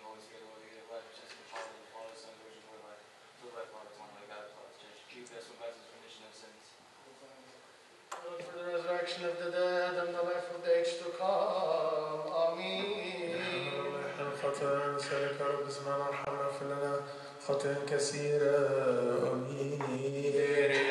Holy Spirit, Lord, we give life, just the Father, the Father, Son, and Virgin, Lord, life. Live life, Father, one like God, Father, Church. Keep us from baptism, remission of sins. Lord, for the resurrection of the dead and the life of the age to come. Amen. خطايا نسألك يا رب اسمعنا وارحمنا واغفر لنا خطايا كثيرة. آمين.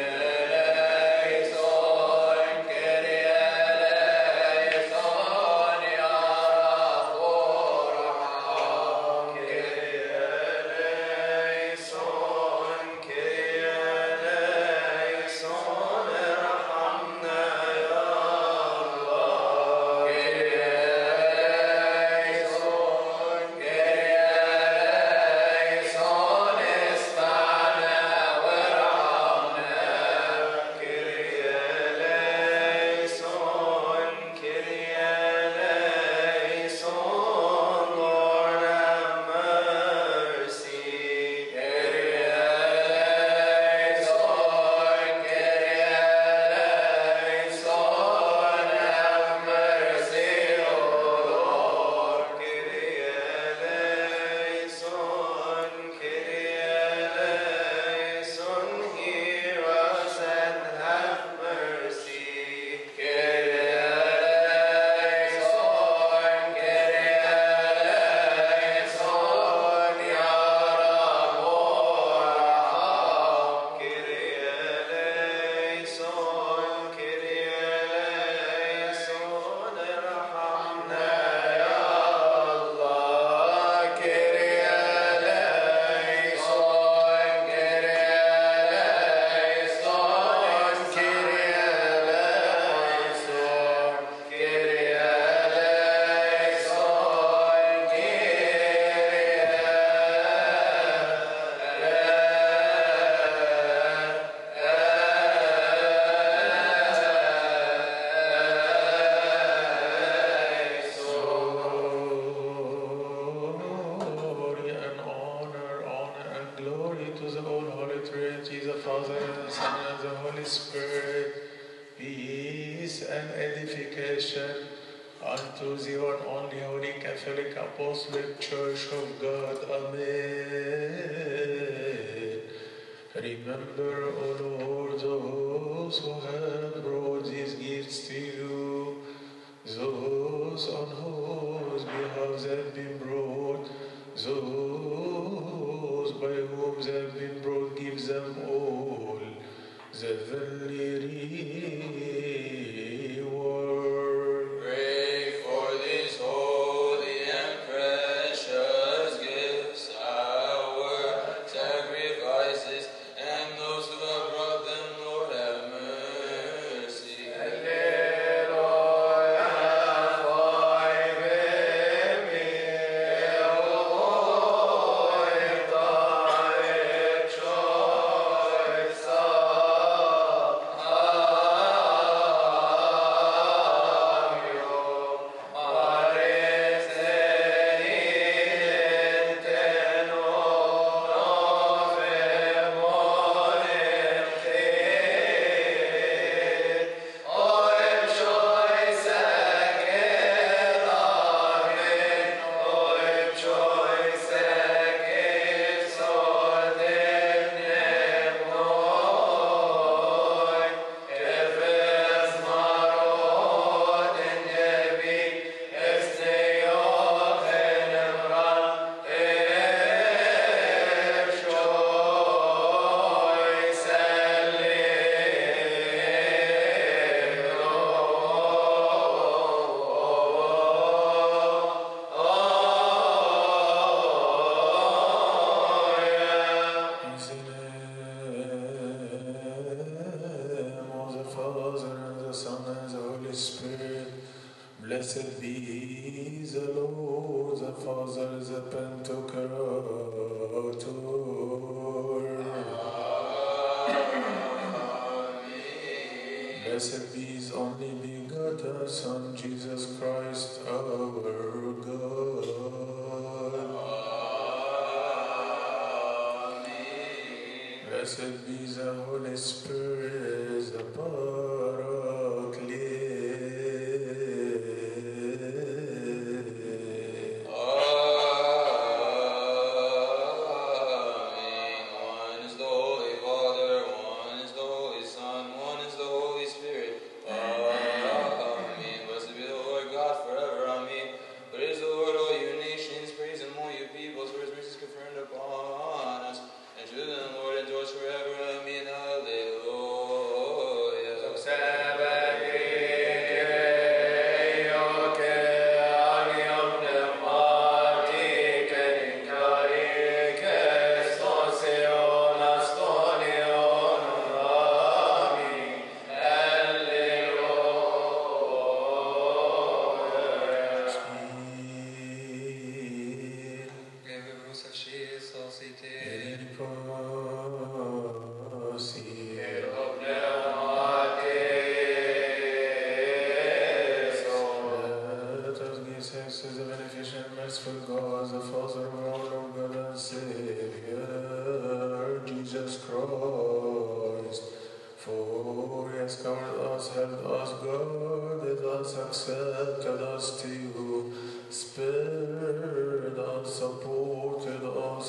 held us, guarded us, accepted us to you, spared us, supported us,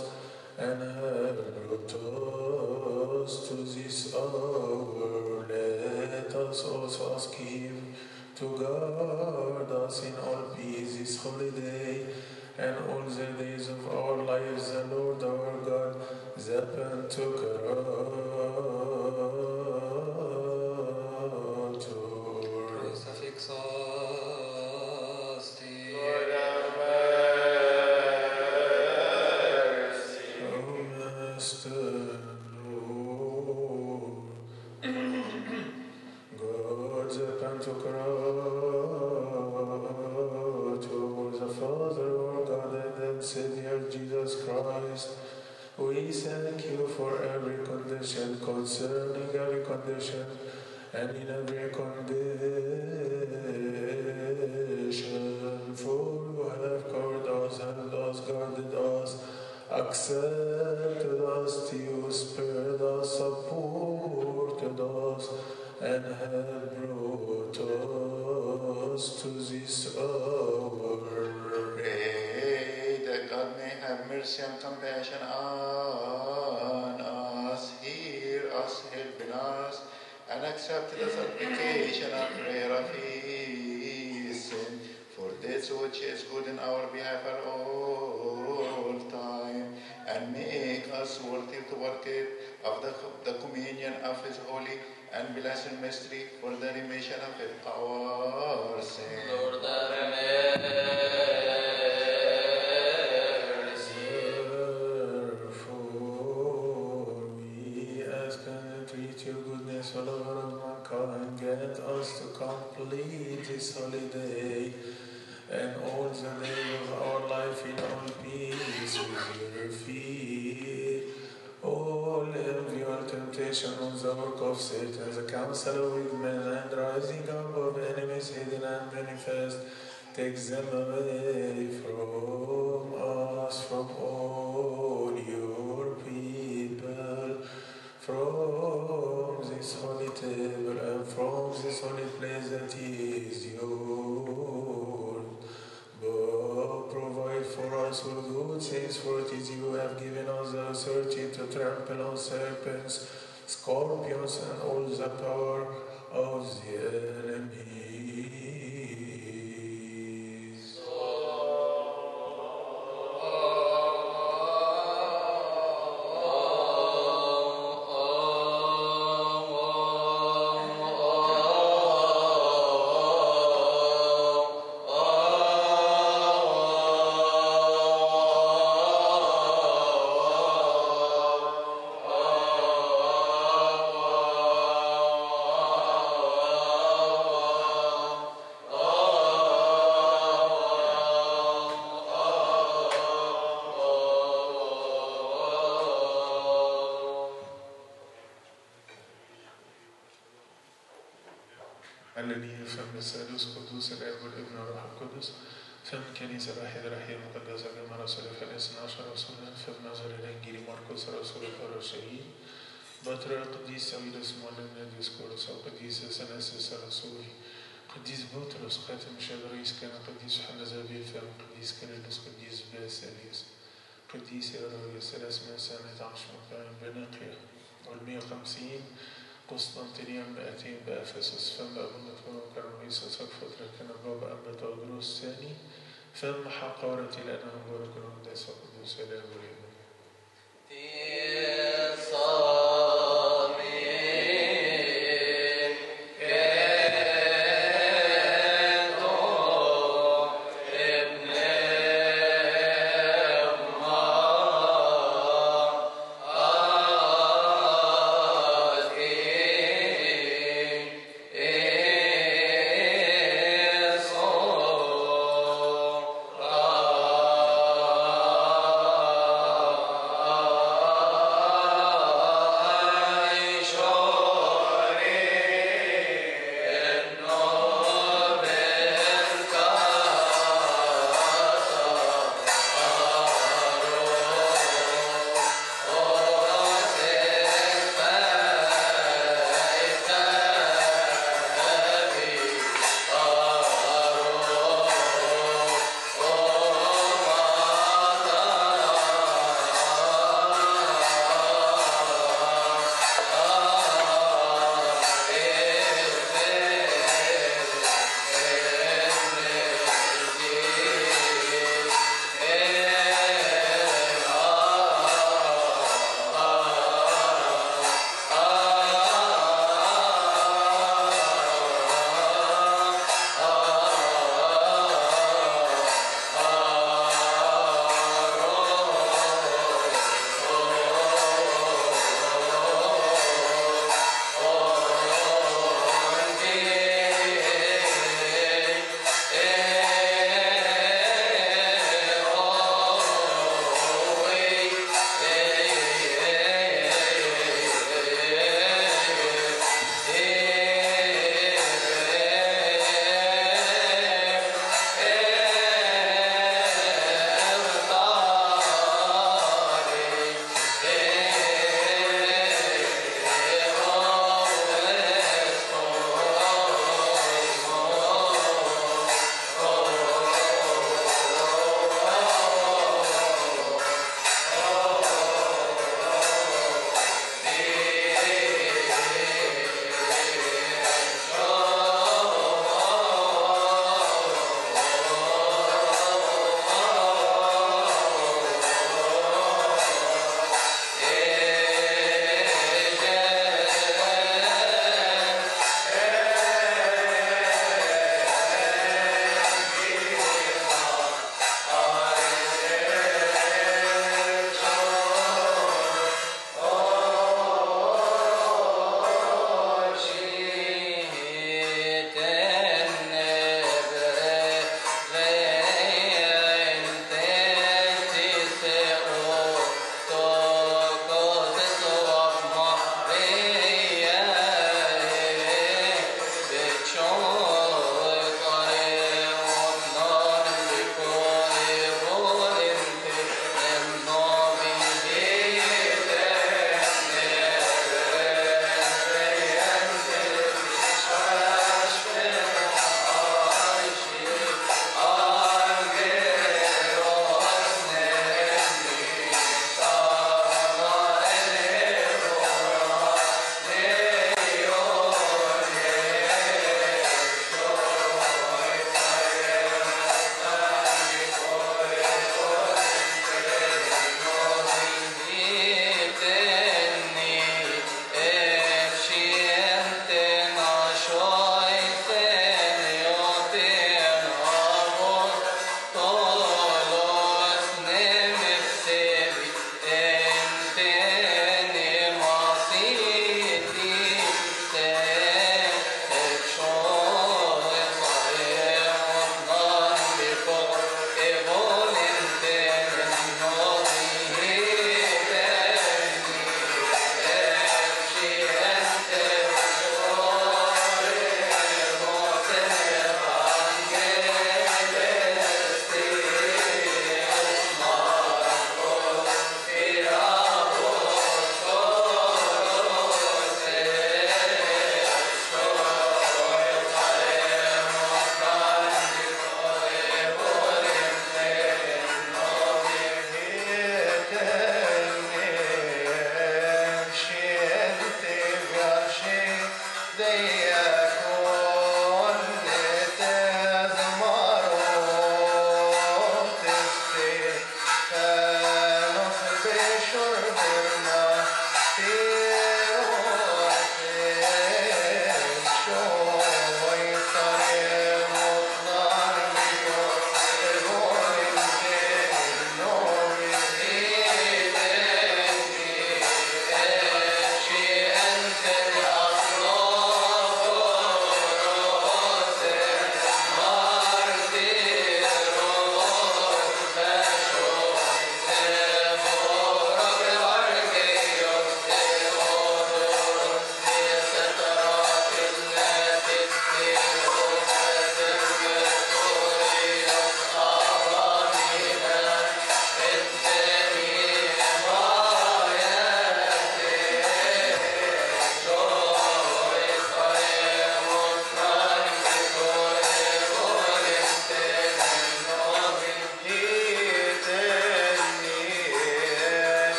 and have brought us to this hour. Let us also ask Him to guard us in all peace this holiday and all the days of our lives, the Lord our God, the Pantocrator. Crucifix asti. Lord have mercy. O Master, Lord, God the Pantocrator, the Father, our God and Savior Jesus Christ, we thank you for every condition, concerning every condition, and in every condition, for you have covered us, held us, guarded us, accepted us to you, spared us, supported us, and have brought us to this hour. Pray that God may have mercy and compassion on us, hear us, help in us, and accept the supplication and prayer of His Son, for this which is good in our behalf at all time, and make us worthy to partake of the communion of His holy and blessed mystery for the remission of our sins. Lord, have mercy. Therefore, we ask and entreat your goodness, O Lord of mankind, grant us to complete this holiday and all the days of our life in all peace with your feet. All envy or temptation was the work of Satan, the counsel of wicked men, and rising up of enemies hidden and manifest, takes them away from us, from all your people, from this holy table and from this holy place that is yours. But provide for us all good things, for it is you who have given us the authority to trample on serpents, scorpions, and all the power of the enemies. الذي فم الثالوث قدوس الاب والابن والروح القدس فم الكنيسه الواحده الرحيه المقدسه جمع رسولك الاثنى عشر رسولا فم نظر الانجيل مرقس رسولك الرشيد بطريرك القديس ساويرس معلم ديسكورس القديس سناسس رسولي قديس بطرس خاتم شادريس كان قديس يوحنا زابيل فم قديس كيرلس قديس باسيليوس قديس إيروريوس 312 مقام بنقية وال150 قسطنطينية 200 بأفسس فم أبونا كان رئيس فترة كان بابا أنبا تودروس الثاني فم حقارتي لأنهم باركوا المقدس وقدوس إلى أبوريهم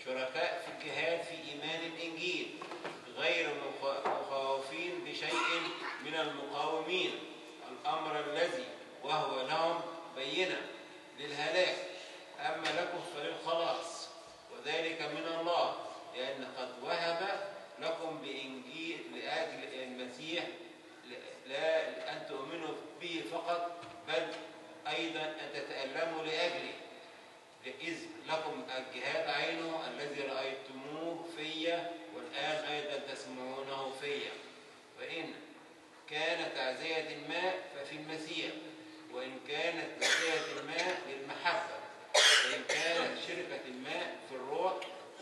شركاء في الجهاد في إيمان الإنجيل، غير مخاوفين بشيء من المقاومين الأمر الذي وهو لهم بينة للهلاك، أما لكم فللخلاص، وذلك من الله، لأن قد وهب لكم بإنجيل لأجل المسيح، لا أن تؤمنوا به فقط، بل أيضا أن تتألموا لأجله، إذ لكم الجهاد عينه الذي رأيتموه فيا، والآن أيضا تسمعونه فيا. فإن كانت تعزية الماء ففي المسيح، وإن كانت تعزية الماء للمحبة، وإن كانت شركة الماء في الروح،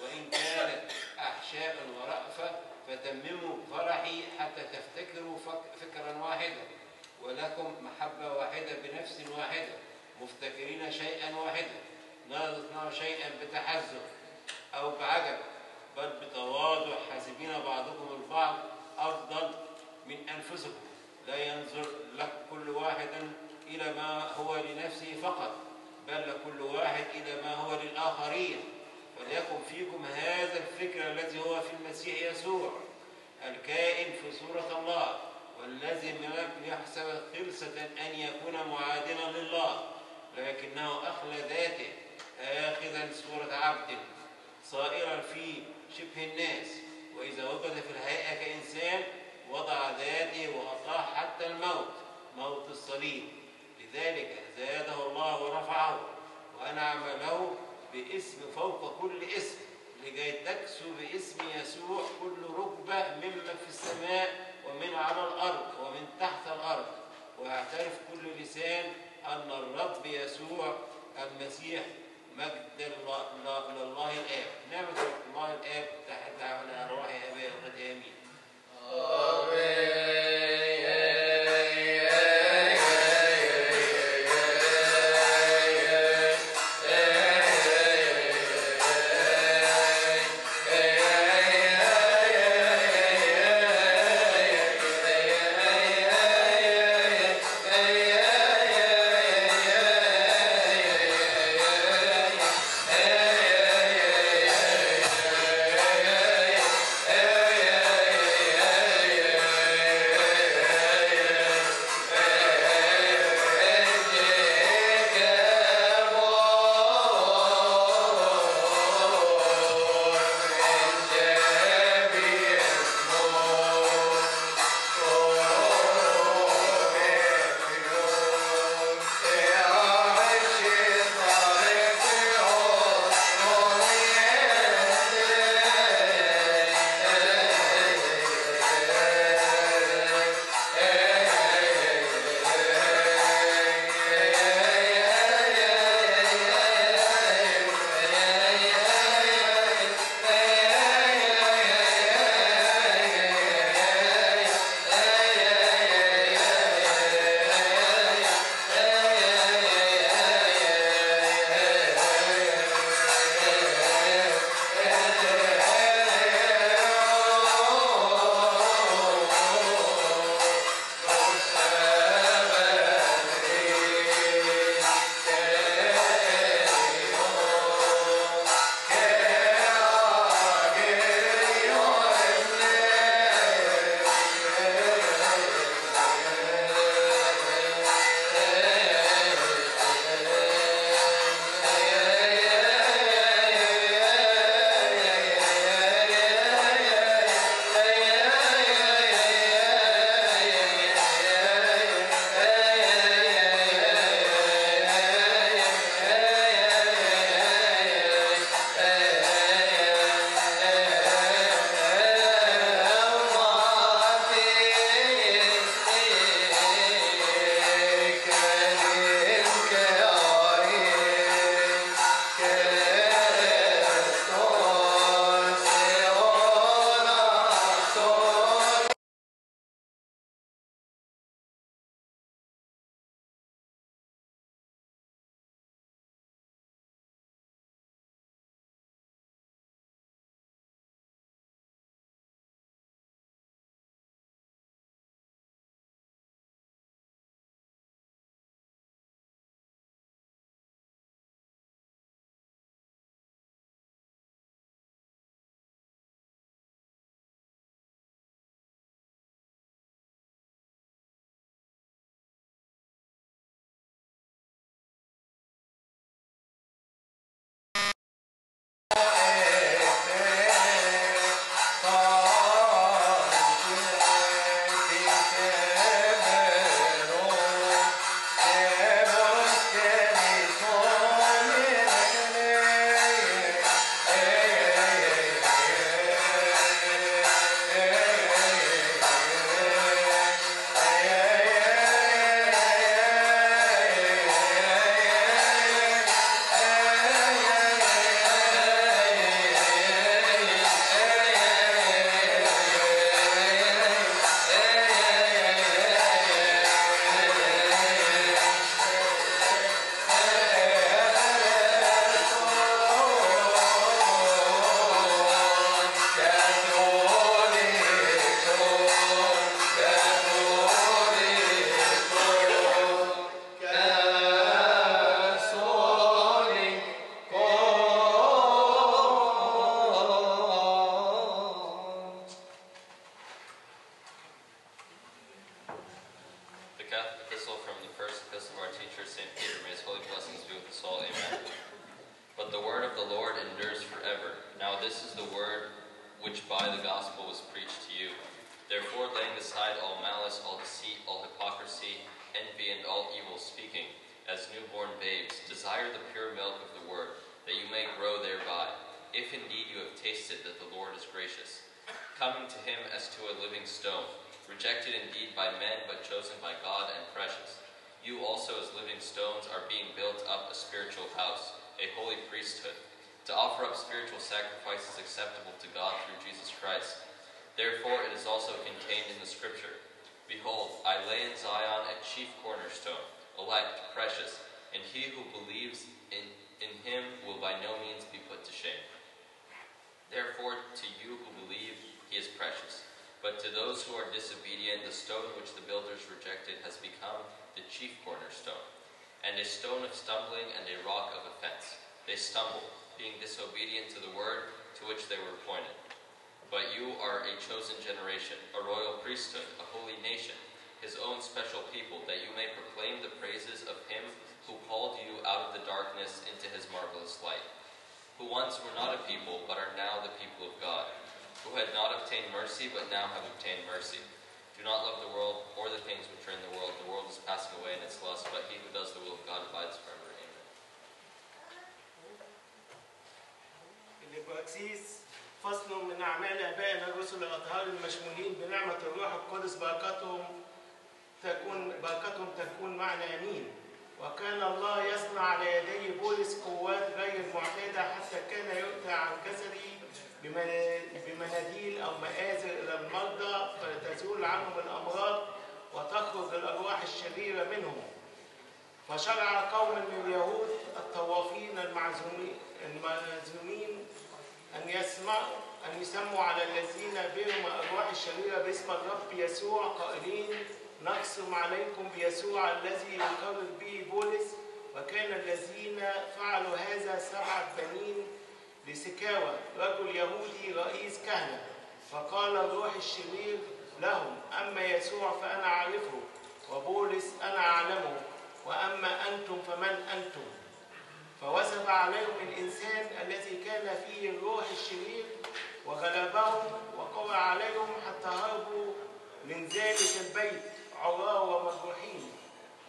وإن كانت أحشاء ورأفة، فتمموا فرحي حتى تفتكروا فكرا واحدا، ولكم محبة واحدة بنفس واحدة، مفتكرين شيئا واحدا، لا تصنعوا شيئا بتحزب أو بعجب، بل بتواضع، حاسبين بعضكم البعض أفضل من أنفسكم، لا ينظر لك كل واحد إلى ما هو لنفسه فقط، بل كل واحد إلى ما هو للآخرين. وليكن فيكم هذا الفكر الذي هو في المسيح يسوع، الكائن في صورة الله، والذي لم يحسب خلصة أن يكون معادلا لله، لكنه أخلى ذاته، آخذا صورة عبد، صائرا في شبه الناس، وإذا وجد في الهيئة كإنسان وضع ذاته وأطاع حتى الموت، موت الصليب. لذلك زاده الله ورفعه وأنعم له باسم فوق كل اسم، لكي تكسو باسم يسوع كل ركبة ممن في السماء ومن على الأرض ومن تحت الأرض، ويعترف كل لسان أن الرب يسوع المسيح مجد لله الآب. نعمة الله الآب تحت على أرواح آبائنا وأمهاتنا. آمين. epistle from the first epistle of our teacher, St. Peter. May his holy blessings be with us all. Amen. But the word of the Lord endures forever. Now this is the word which by the gospel was preached to you. Therefore, laying aside all malice, all deceit, all hypocrisy, envy, and all evil speaking, as newborn babes, desire the pure milk of the word, that you may grow thereby, if indeed you have tasted that the Lord is gracious. Coming to him as to a living stone, rejected indeed by men, but chosen by God and precious. You also as living stones are being built up a spiritual house, a holy priesthood, to offer up spiritual sacrifices acceptable to God through Jesus Christ. Therefore it is also contained in the Scripture, Behold, I lay in Zion a chief cornerstone, elect, precious, and he who believes in him will by no means be put to shame. Therefore to you who believe, he is precious. But to those who are disobedient, the stone which the builders rejected has become the chief cornerstone, and a stone of stumbling and a rock of offense. They stumble, being disobedient to the word to which they were appointed. But you are a chosen generation, a royal priesthood, a holy nation, his own special people, that you may proclaim the praises of him who called you out of the darkness into his marvelous light, who once were not a people, but are now the people of God, who had not obtained mercy, but now have obtained mercy. Do not love the world or the things which are in the world. The world is passing away in its lust, but he who does the will of God abides forever. Amen. الإبراكسيس فصل من أعمال آبائنا الرسل الأطهار المشمولين بنعمة الروح القدس بركتهم تكون معنا آمين. وكان الله يصنع على يدي بولس قوات غير معتادة حتى كان يؤتى عن جسدي بمناديل أو مآزر إلى المرضى فتزول عنهم الأمراض وتخرج الأرواح الشريرة منهم. فشرع قوم من اليهود الطوافين المعزومين أن يسموا على الذين بهم الأرواح الشريرة باسم الرب يسوع قائلين: نقسم عليكم بيسوع الذي يقرر به بولس. وكان الذين فعلوا هذا 7 بنين لسكاوى رجل يهودي رئيس كهنة. فقال الروح الشرير لهم: أما يسوع فأنا أعرفه، وبولس أنا أعلمه، وأما أنتم فمن أنتم؟ فوثب عليهم الإنسان الذي كان فيه الروح الشرير وغلبهم وقوى عليهم حتى هربوا من ذلك البيت عراة ومجروحين.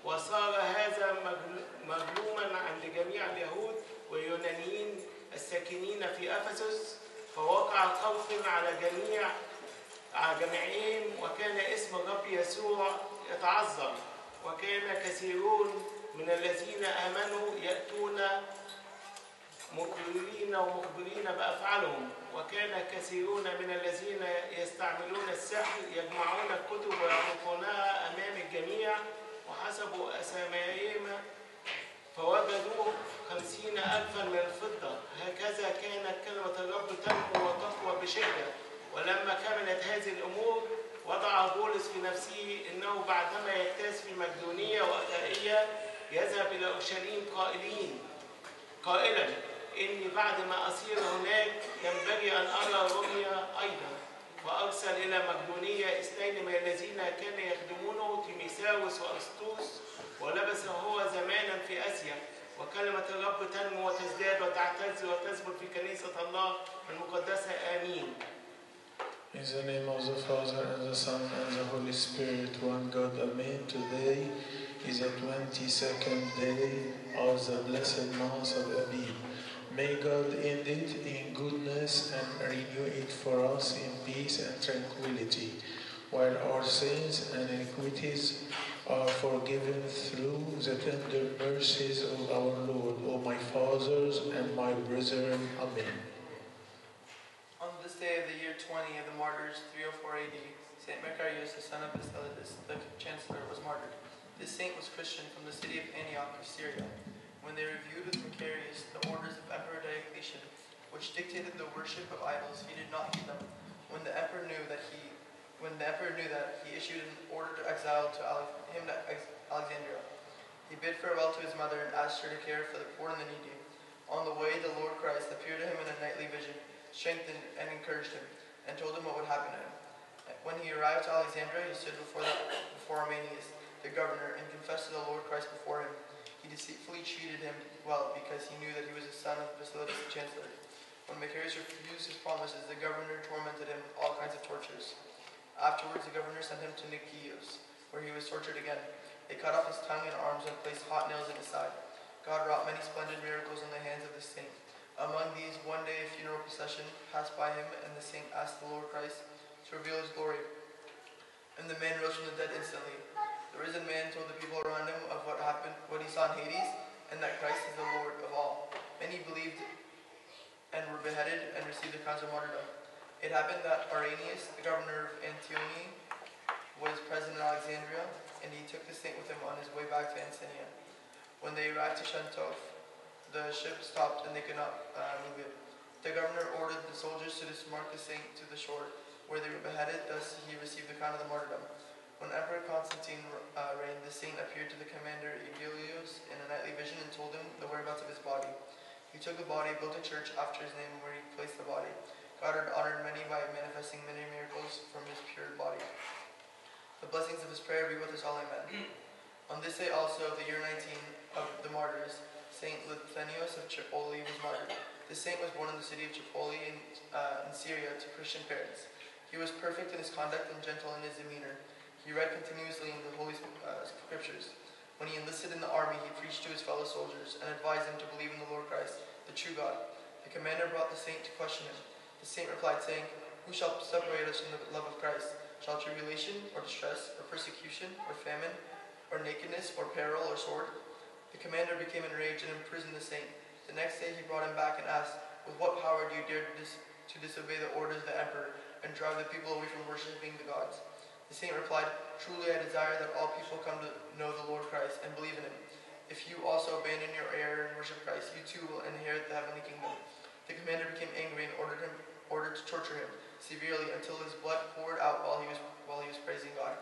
وصار هذا مظلوما عند جميع اليهود واليونانيين الساكنين في أفسس، فوقع خوف على جميعهم، وكان اسم الرب يسوع يتعظم. وكان كثيرون من الذين آمنوا يأتون مخبرين بأفعالهم. وكان كثيرون من الذين يستعملون السحر يجمعون الكتب ويعرفونها أمام الجميع وحسبوا أساميهم فوجدوا 50,000 من الفضة. هكذا كانت كلمة الرب تنمو وتقوى بشدة. ولما كملت هذه الأمور وضع بولس في نفسه أنه بعدما يجتاز في مقدونية وأخائية يذهب إلى أورشليم قائلا: إني بعد ما أصير هناك ينبغي أن أرى رؤيا أيضا. وأرسل إلى مقدونية 2 من الذين كانوا يخدمونه، تيموثاوس وأرسطوس، ولبث هو زمانا في آسيا. وكلمة الرب تنمو وتزداد وتعتز وتثبت في كنيسة الله المقدسة. آمين. In the name of the Father, and the Son, and the Holy Spirit, one God, Amen. Today is the 22nd day of the blessed Mass of Abib. May God end it in goodness and renew it for us in peace and tranquility, while our sins and iniquities are forgiven through the tender mercies of our Lord. O my fathers and my brethren, Amen. On this day of the year 20 of the martyrs, 304 AD, St. Macarius, the son of Basileus, the chancellor, was martyred. This saint was Christian from the city of Antioch of Syria. When they reviewed with Macarius the orders of Emperor Diocletian, which dictated the worship of idols, he did not heed them. When the emperor knew that, he issued an order to exile him to Alexandria. He bid farewell to his mother and asked her to care for the poor and the needy. On the way, the Lord Christ appeared to him in a nightly vision, strengthened and encouraged him, and told him what would happen to him. When he arrived to Alexandria, he stood before Armenius, the governor, and confessed to the Lord Christ before him. He deceitfully treated him well because he knew that he was the son of Basilius the chancellor. When Macarius refused his promises, the governor tormented him with all kinds of tortures. Afterwards, the governor sent him to Nicaeus, where he was tortured again. They cut off his tongue and arms and placed hot nails in his side. God wrought many splendid miracles in the hands of the saint. Among these, one day a funeral procession passed by him, and the saint asked the Lord Christ to reveal his glory. And the man rose from the dead instantly. The risen man told the people around him of what happened, what he saw in Hades, and that Christ is the Lord of all. Many believed and were beheaded and received the crowns of martyrdom. It happened that Arrhenius, the governor of Antioch, was present in Alexandria, and he took the saint with him on his way back to Ancynia. When they arrived to Xanthos, the ship stopped and they could not move it. The governor ordered the soldiers to dismark the saint to the shore, where they were beheaded. Thus he received the crown of the martyrdom. When Emperor Constantine reigned, the saint appeared to the commander Aegelius in a nightly vision and told him the whereabouts of his body. He took the body, built a church after his name, where he placed the body. God had honored many by manifesting many miracles from his pure body. The blessings of his prayer be with us all, amen. On this day also of the year 19 of the martyrs, Saint Liturgy of Tripoli was martyred. This saint was born in the city of Tripoli in Syria to Christian parents. He was perfect in his conduct and gentle in his demeanor. He read continuously in the Holy Scriptures. When he enlisted in the army, he preached to his fellow soldiers and advised them to believe in the Lord Christ, the true God. The commander brought the saint to question him. The saint replied, saying, "Who shall separate us from the love of Christ? Shall tribulation, or distress, or persecution, or famine, or nakedness, or peril, or sword?" The commander became enraged and imprisoned the saint. The next day he brought him back and asked, "With what power do you dare to disobey the orders of the emperor and drive the people away from worshiping the gods?" The saint replied, "Truly I desire that all people come to know the Lord Christ and believe in him. If you also abandon your error and worship Christ, you too will inherit the heavenly kingdom." The commander became angry and ordered to torture him severely until his blood poured out while he was praising God.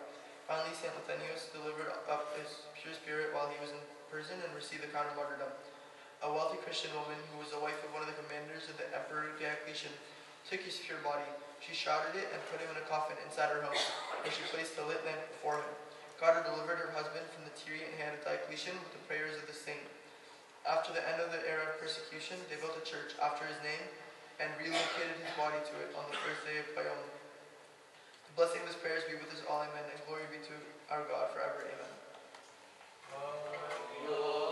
Finally, Saint Liturgy delivered up his pure spirit while he was in prison and received the crown of martyrdom. A wealthy Christian woman, who was the wife of one of the commanders of the Emperor Diocletian, took his pure body. She shrouded it and put him in a coffin inside her home, where she placed a lit lamp before him. God had delivered her husband from the tyranny hand of Diocletian with the prayers of the saint. After the end of the era of persecution, they built a church after his name and relocated his body to it on the first day of Bayonne. The blessing of his prayers be with us all, amen, and glory be to our God forever, amen. Señor,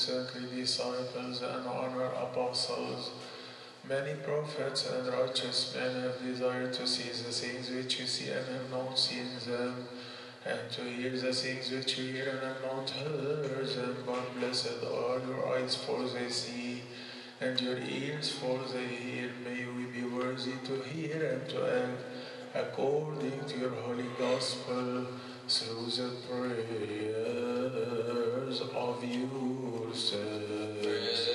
saintly disciples and honored apostles. Many prophets and righteous men have desired to see the things which you see and have not seen them, and to hear the things which you hear and have not heard them. But blessed are your eyes, for they see, and your ears, for they hear. May we be worthy to hear and to act according to your holy gospel, through the prayers of your saints.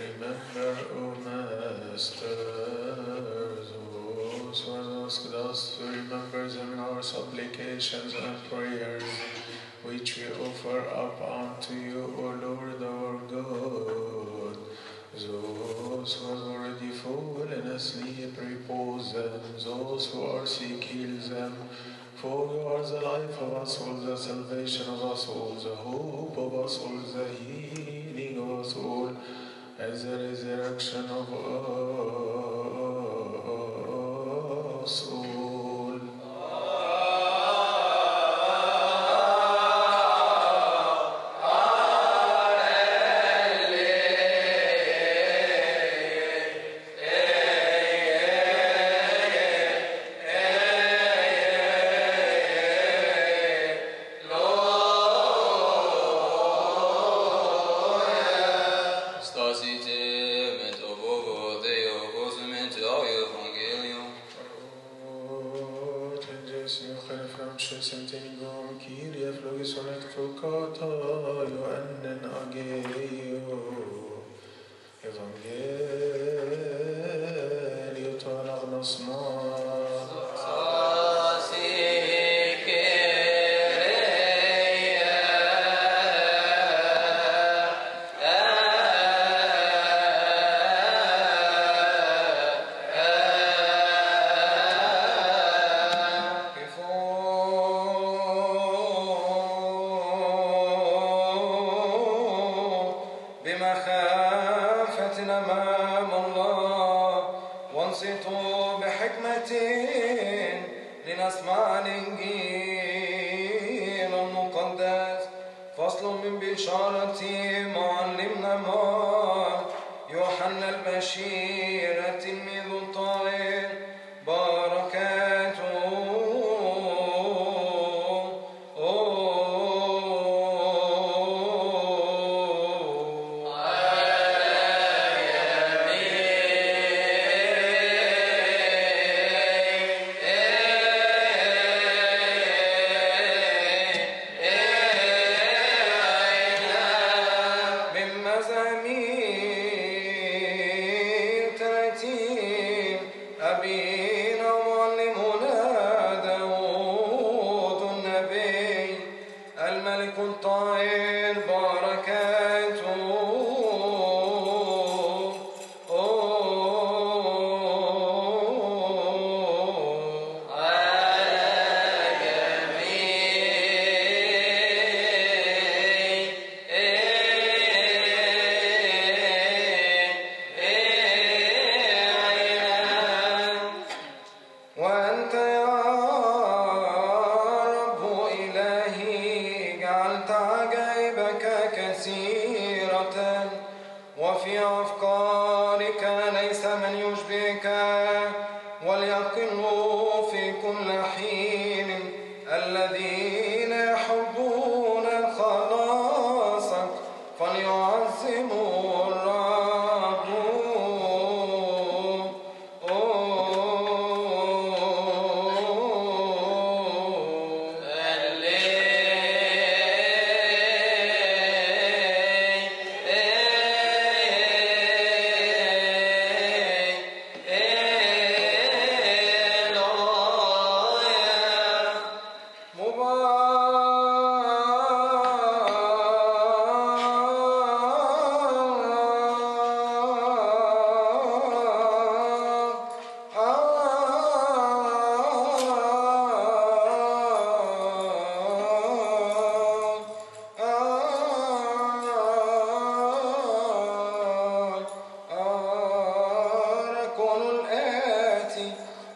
Remember, O Masters, those who have asked us to remember them in our supplications and prayers, which we offer up unto you, O Lord our God. Those who have already fallen asleep, repose them. Those who are sick, heal them. For you are the life of us all, the salvation of us all, the hope of us all, the healing of us all, and the resurrection of us all.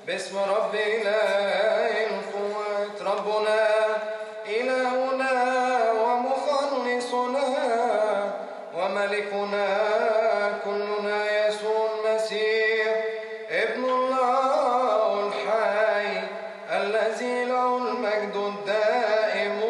باسم رب إلهي وملكنا كلنا يسوع المسيح ابن الله الحي الذي له المجد الدائم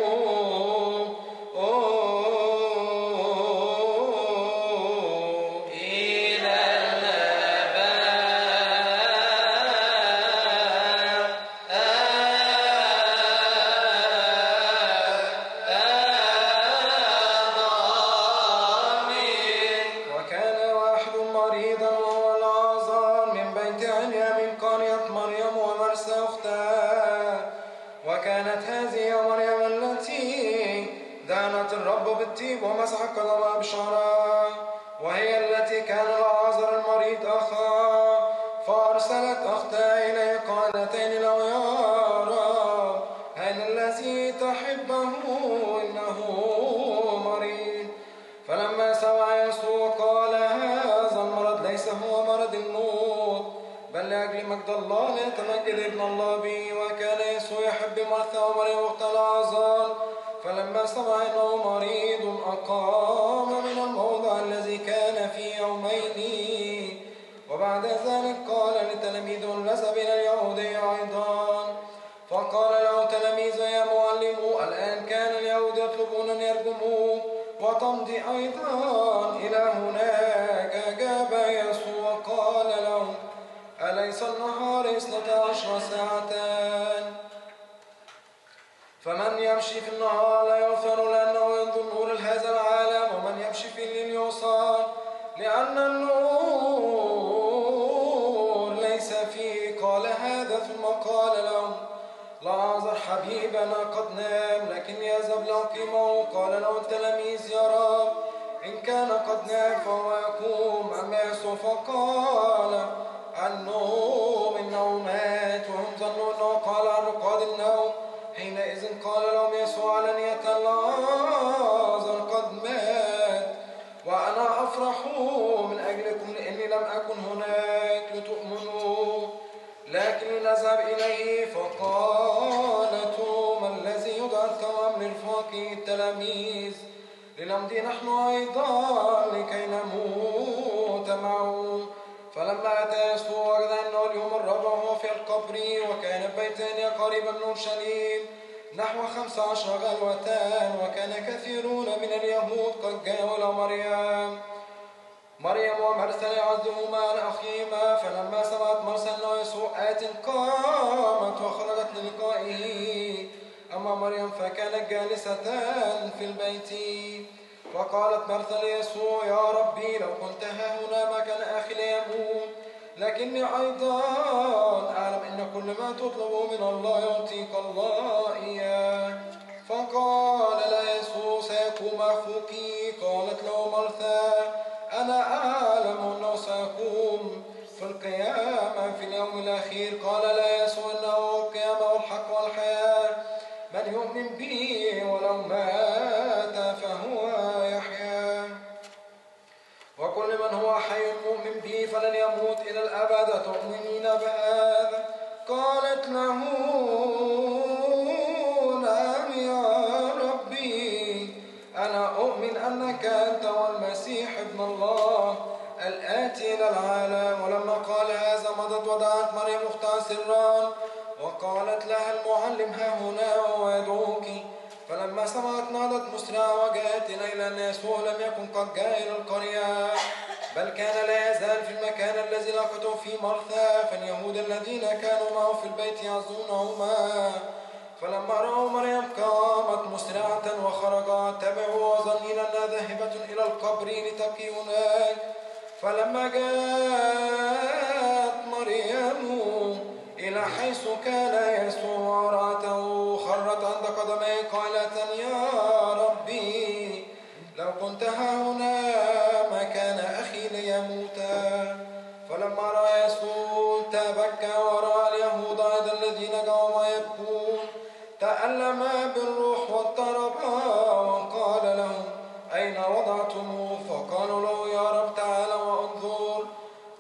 ومسح قدمها بشعرها، وهي التي كان العازر المريض أخاه، فأرسلت أختها إليه قالتين له يا رب أين الذي تحبه إنه مريض. فلما سمع يسوع قال هذا المرض ليس هو مرض الموت بل لأجل مجد الله ليتمجد ابن الله به. وكان يسوع يحب مرثا ومريم أخت العازر، فلما سمع أنه مريض أقام من الموضع الذي كان فيه يومين. وبعد ذلك قال لتلاميذه نذهب إلى اليهودية أيضا، فقال له تلاميذه يا معلم الآن كان اليهود يطلبون أن يرجموه وتمضي أيضا إلى هناك. أجاب يسوع قال له أليس النهار 12 ساعة؟ فمن يمشي في النهار لا يغفر لأنه ينظر نور هذا العالم، ومن يمشي في الليل يوصل لأن النور ليس فيه. قال هذا ثم قال لهم لعازر حبيبنا قد نام، لكن يذهب لأقيمه. قال له التلاميذ يا رب إن كان قد نام فهو يقوم. أما يسوع فقال عنه إنه مات، وهم ظنوا أنه قال عن رقاد النوم. حينئذ قال لهم يسوع علانية لعازر قد مات، وأنا أفرح من أجلكم لأني لم أكن هناك لتؤمنوا لكن لنذهب إليه. فقال توما الذي يدعى التوأم لرفاقه التلاميذ لنمضي نحن أيضا لكي نموت معه. فلما أتى يسوع وجد أنه اليوم الرابع وهو في القبر، وكان بيتان قريبا من أورشليم نحو 15 غلوة، وكان كثيرون من اليهود قد جاءوا إلى مريم ومرثا يعزهما عن أخيهما. فلما سمعت مرثا أنه يسوع آت قامت وخرجت للقائه، أما مريم فكانت جالسة في البيت. فقالت مرثا ليسوع يا ربي لو كنت ها هنا ما كان أخي ليموت، لكني أيضا أعلم أن كل ما تطلبه من الله يعطيك الله إياه. فقال لا يسوع سيقوم أخوك. قالت له مرثا أنا أعلم أنه سيقوم في القيامة في اليوم الأخير. قال لا يسوع إنه القيامة والحق والحياة، من يؤمن بي ولو مات فهو يحيا، وكل من هو حي مؤمن بي فلن يموت إلى الأبد. تؤمنين بهذا؟ قالت له نعم يا ربي، أنا أؤمن أنك أنت والمسيح ابن الله الآتي إلى العالم. ولما قال هذا مضت ودعت مريم أختها سرا وقالت لها المعلم ها هنا وهو يدعوك. فلما سمعت نادت مسرعة وجاءت إليه لأن يسوع لم يكن قد جاء إلى القرية بل كان لا يزال في المكان الذي لقته فيه مرثا. فاليهود الذين كانوا معه في البيت يعزونهما. فلما رأوا مريم قامت مسرعة وخرجت تبعوا وظنين أنها ذاهبة إلى القبر لتبكي هناك. فلما جاءت مريم إلى حيث كان يسوع ورأته خرت عند قدميه قالت يا ربي لو كنت ها هنا ما كان أخي ليموتا. فلما رأى يسوع تبكى ورأى اليهود أيضا الذين جاءوا يبكون تألما بالروح واضطربا وقال لهم أين وضعتموه؟ فقالوا له يا رب تعالى وانظر.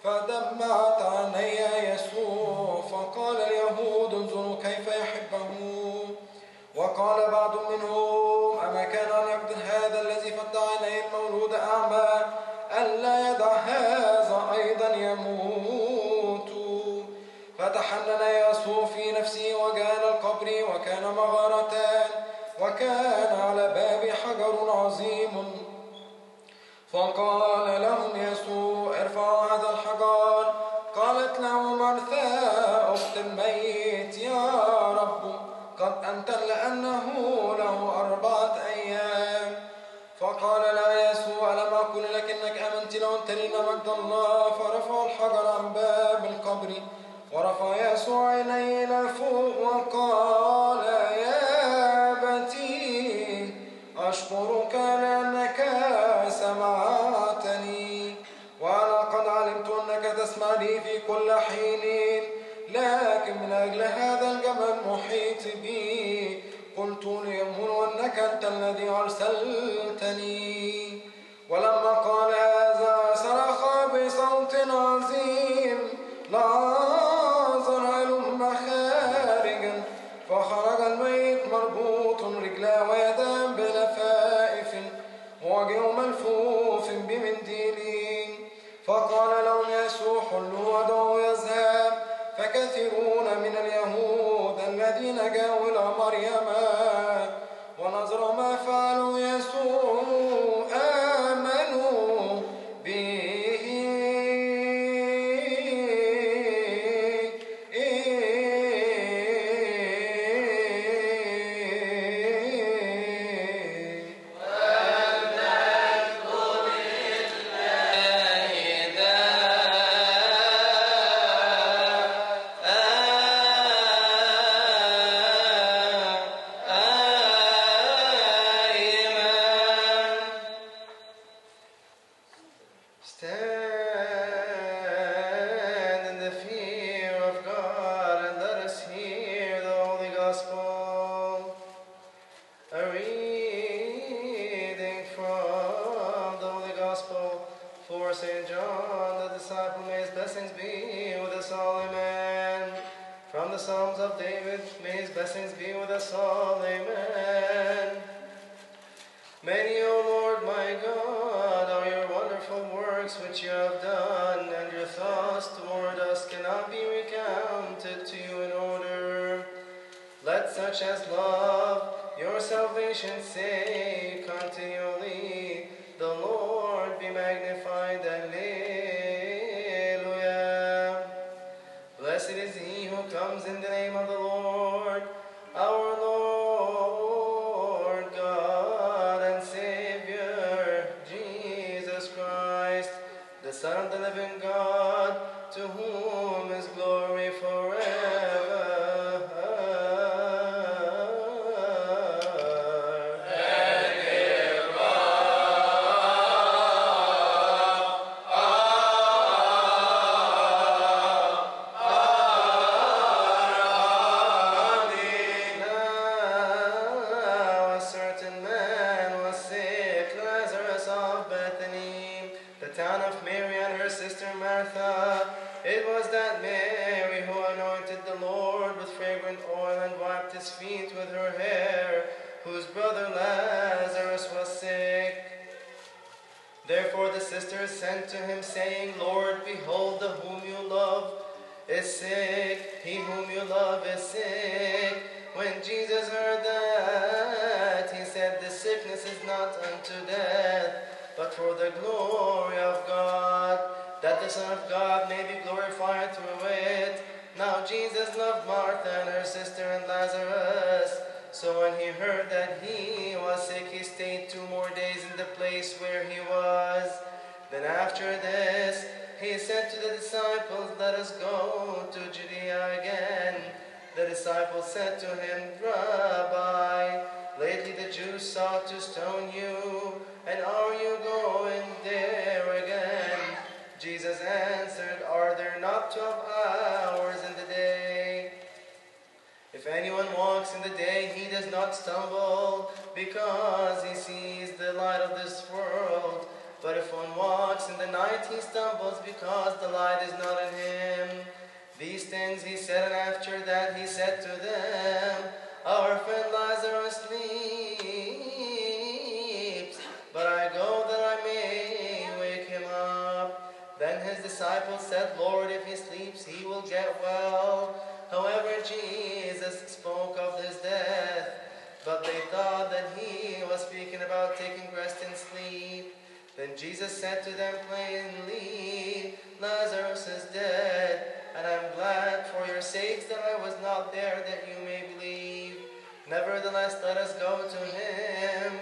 فدمعت عيني يسوع. فقال اليهود انظروا كيف يحبه. وقال بعض منهم أما كان أن يقتل هذا الذي فتح عينيه المولود أعمى ألا يدع هذا أيضا يموت. فتحنن يسوع في نفسه وجاء إلى القبر، وكان مغارتان، وكان على باب حجر عظيم. فقال لهم يسوع: ارفعوا هذا الحجر. قالت له مرثا أخت الميت: يا رب، قد أنتن لأنه له 4 أيام. فقال لها يسوع: ألم أقل لك إنك آمنت لو ترين مجد الله؟ فرفعوا الحجر عن باب القبر. ورفع يسوع عينيه إلى فوق وقال: يا أبتي، أشكرك لأنك سمعتني، وأنا قد علمت أنك تسمعني في كل حين، لكن من أجل هذا الجمل المحيط بي قلت ليؤمنوا أنك أنت الذي أرسلتني. ولما قال هذا صرخ بصوت عظيم: لعازر هلم خارجا. فخرج الميت مربوط رجلاه ويداه بلفائف، ووجهه ملفوف بمنديل. فقال لهم يسوع: حلوا ودعوه يذهب. فكثيرون من اليهود الذين جاءوا إلى مريم ونظروا ما فعلوا يسوع آمنوا به. But I go that I may wake him his disciples said, Lord, if he sleeps, he will get well. However, Jesus spoke of his death, but they thought that he was speaking about taking rest and sleep. Then Jesus said to them plainly, Lazarus is dead, and I'm glad for your sakes that I was not there, that you may believe. Nevertheless, let us go to him.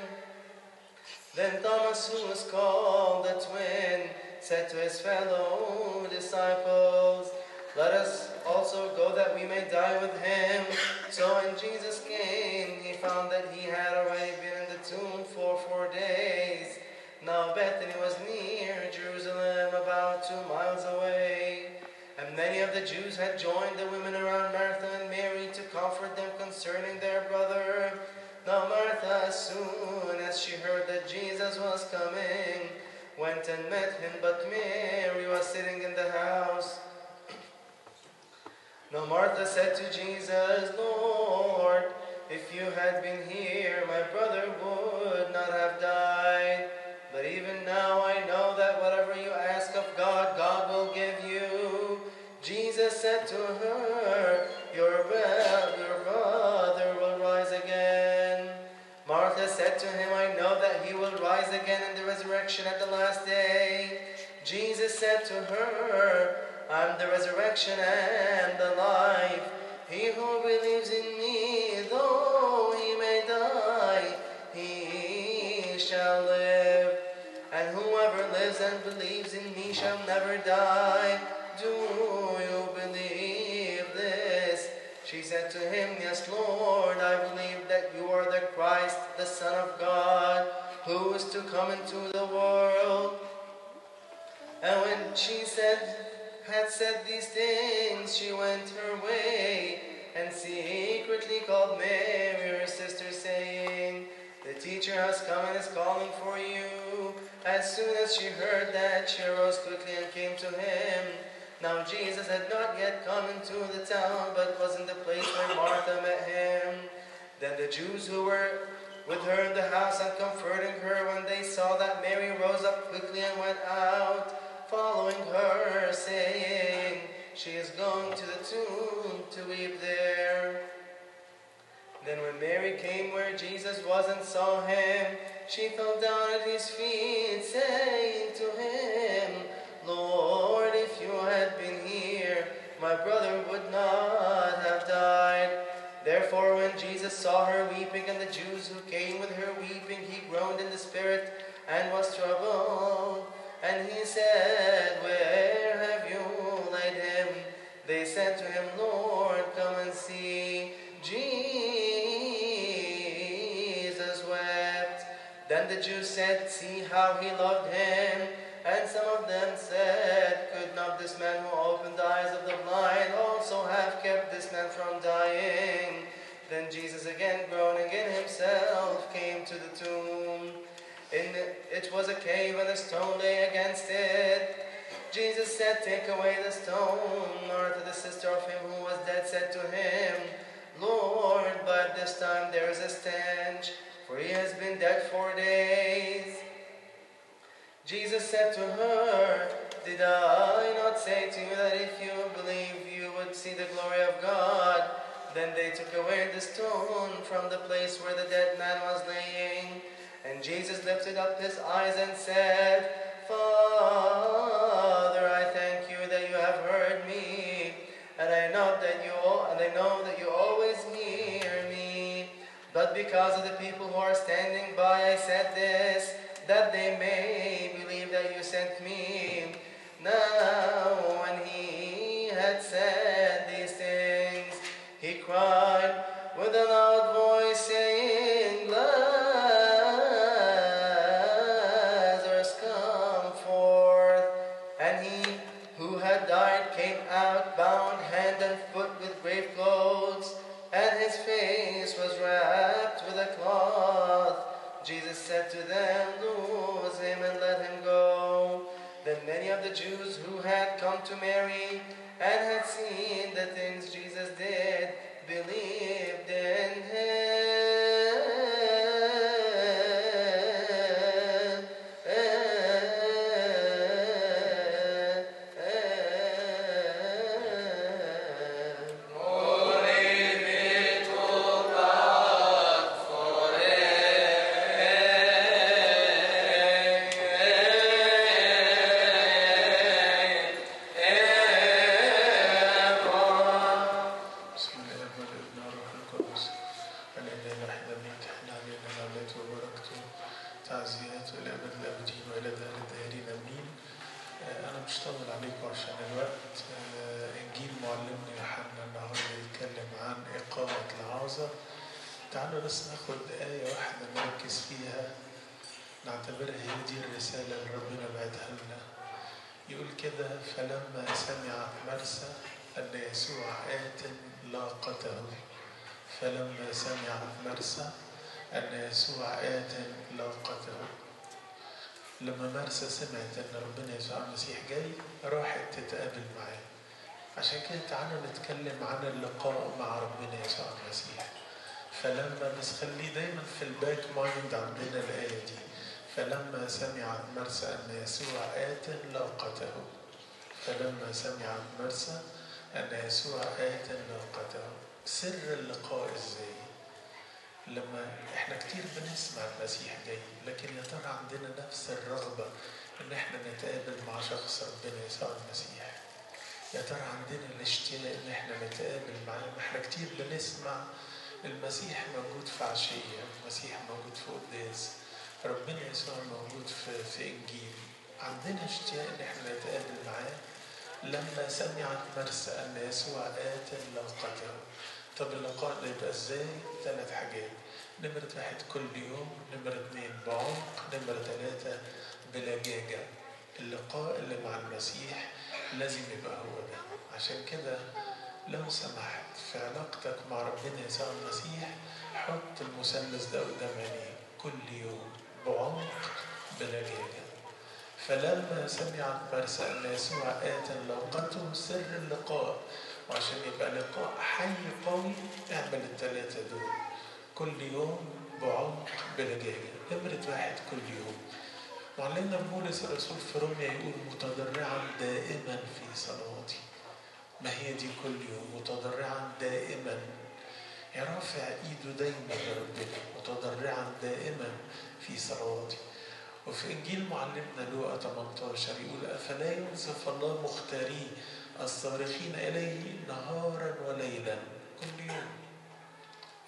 Then Thomas, who was called the twin, said to his fellow disciples, let us also go that we may die with him. So when Jesus came, he found that he had already been in the tomb for 4 days. Now Bethany was near Jerusalem, about 2 miles away. And many of the Jews had joined the women around Martha and Mary to comfort them concerning their brother. Now Martha, as soon as she heard that Jesus was coming, went and met him, but Mary was sitting in the house. Now Martha said to Jesus, Lord, if you had been here, my brother would not have died. But even now I know that whatever you ask of God, God will give you. Jesus said to her, your brother will rise again. Martha said to him, I know that he will rise again in the resurrection at the last day. Jesus said to her, I'm the resurrection and the life. He who believes in me, though he may die, he shall live. And whoever lives and believes in me shall never die. Do you believe this? She said to him, Yes, Lord, I believe that you are the Christ, the Son of God, who is to come into the world. And when she had said these things, she went her way and secretly called Mary, her sister, saying, The teacher has come and is calling for you. As soon as she heard that, she arose quickly and came to him. Now Jesus had not yet come into the town, but was in the place where Martha met him. Then the Jews who were with her in the house and comforting her, when they saw that Mary rose up quickly and went out, following her, saying, She is going to the tomb to weep there. Then when Mary came where Jesus was and saw him, she fell down at his feet, saying to him, Lord, if you had been here, my brother would not have died. Therefore, when Jesus saw her weeping, and the Jews who came with her weeping, he groaned in the spirit and was troubled. And he said, Where have you laid him? They said to him, Lord, come and see. Jesus wept. Then the Jews said, See how he loved him. And some of them said, Could not this man who opened the eyes of the blind also have kept this man from dying? Then Jesus, again groaning in himself, came to the tomb. It was a cave, and a stone lay against it. Jesus said, Take away the stone. Martha, the sister of him who was dead, said to him, Lord, by this time there is a stench, for he has been dead 4 days. Jesus said to her, Did I not say to you that if you believe you would see the glory of God? Then they took away the stone from the place where the dead man was laying. And Jesus lifted up his eyes and said, Father, I thank you that you have heard me, and I know that you always hear me. But because of the people who are standing by, I said this, that they may believe that you sent me. Now, when he had said these things, he cried with a loud voice, saying, Lazarus, come forth. And he who had died came out, bound hand and foot with grave clothes, and his face was wrapped with a cloth. Jesus said to them, Loose him and let him go. Then many of the Jews who had come to Mary and had seen the things Jesus did believed in him. الأبد الأبدين وإلى دار الدائرين أمين. أنا مش طول عليكم عشان الوقت. إنجيل معلمنا يوحنا النهارده يتكلم عن إقامة العازر. تعالوا بس ناخد آية واحدة نركز فيها، نعتبرها هي دي الرسالة اللي ربنا بعتها لنا. يقول كده: فلما سمعت مرسى أن يسوع آت لاقته. فلما سمعت مرسى أن يسوع آت لاقته. لما مرسى سمعت أن ربنا يسوع المسيح جاي راحت تتقابل معاه. عشان كده تعالوا نتكلم عن اللقاء مع ربنا يسوع المسيح. فلما بس خليه دايما في الباك مايند عندنا الآية دي: فلما سمعت مرسى أن يسوع آت لاقته. فلما سمعت مرسى أن يسوع آت لاقته. سر اللقاء إزاي؟ لما احنا كتير بنسمع المسيح جاي، لكن يا ترى عندنا نفس الرغبة ان احنا نتقابل مع شخص ربنا يسوع المسيح؟ يا ترى عندنا الاشتياق ان احنا نتقابل معاه؟ ما احنا كتير بنسمع المسيح موجود في عشية، المسيح موجود في قداس، ربنا يسوع موجود في انجيل. عندنا اشتياق ان احنا نتقابل معاه. لما سمعت مرسى ان يسوع آت لاقته. طب اللقاء ده يبقى ازاي؟ 3 حاجات. نمرة 1 كل يوم، نمرة 2 بعمق، نمرة 3 بلجاجة. اللقاء اللي مع المسيح لازم يبقى هو ده. عشان كده لو سمحت في علاقتك مع ربنا يسوع المسيح حط المثلث ده قدام عينيك كل يوم: بعمق بلجاجة. فلما سمعت مرسى أن يسوع آت لاقته. سر اللقاء، وعشان يبقى لقاء حي قوي اعمل ال3 دول كل يوم بعمق بلجاجة. نمرة 1 كل يوم. معلمنا بولس الرسول في روميا يقول: متضرعا دائما في صلواتي. ما هي دي كل يوم؟ متضرعا دائما، يعني رافع ايده دايما لربنا، متضرعا دائما في صلواتي. وفي إنجيل معلمنا لوقا 18 يقول: أفلا ينصف الله مختاريه الصارخين إليه نهارا وليلا. كل يوم.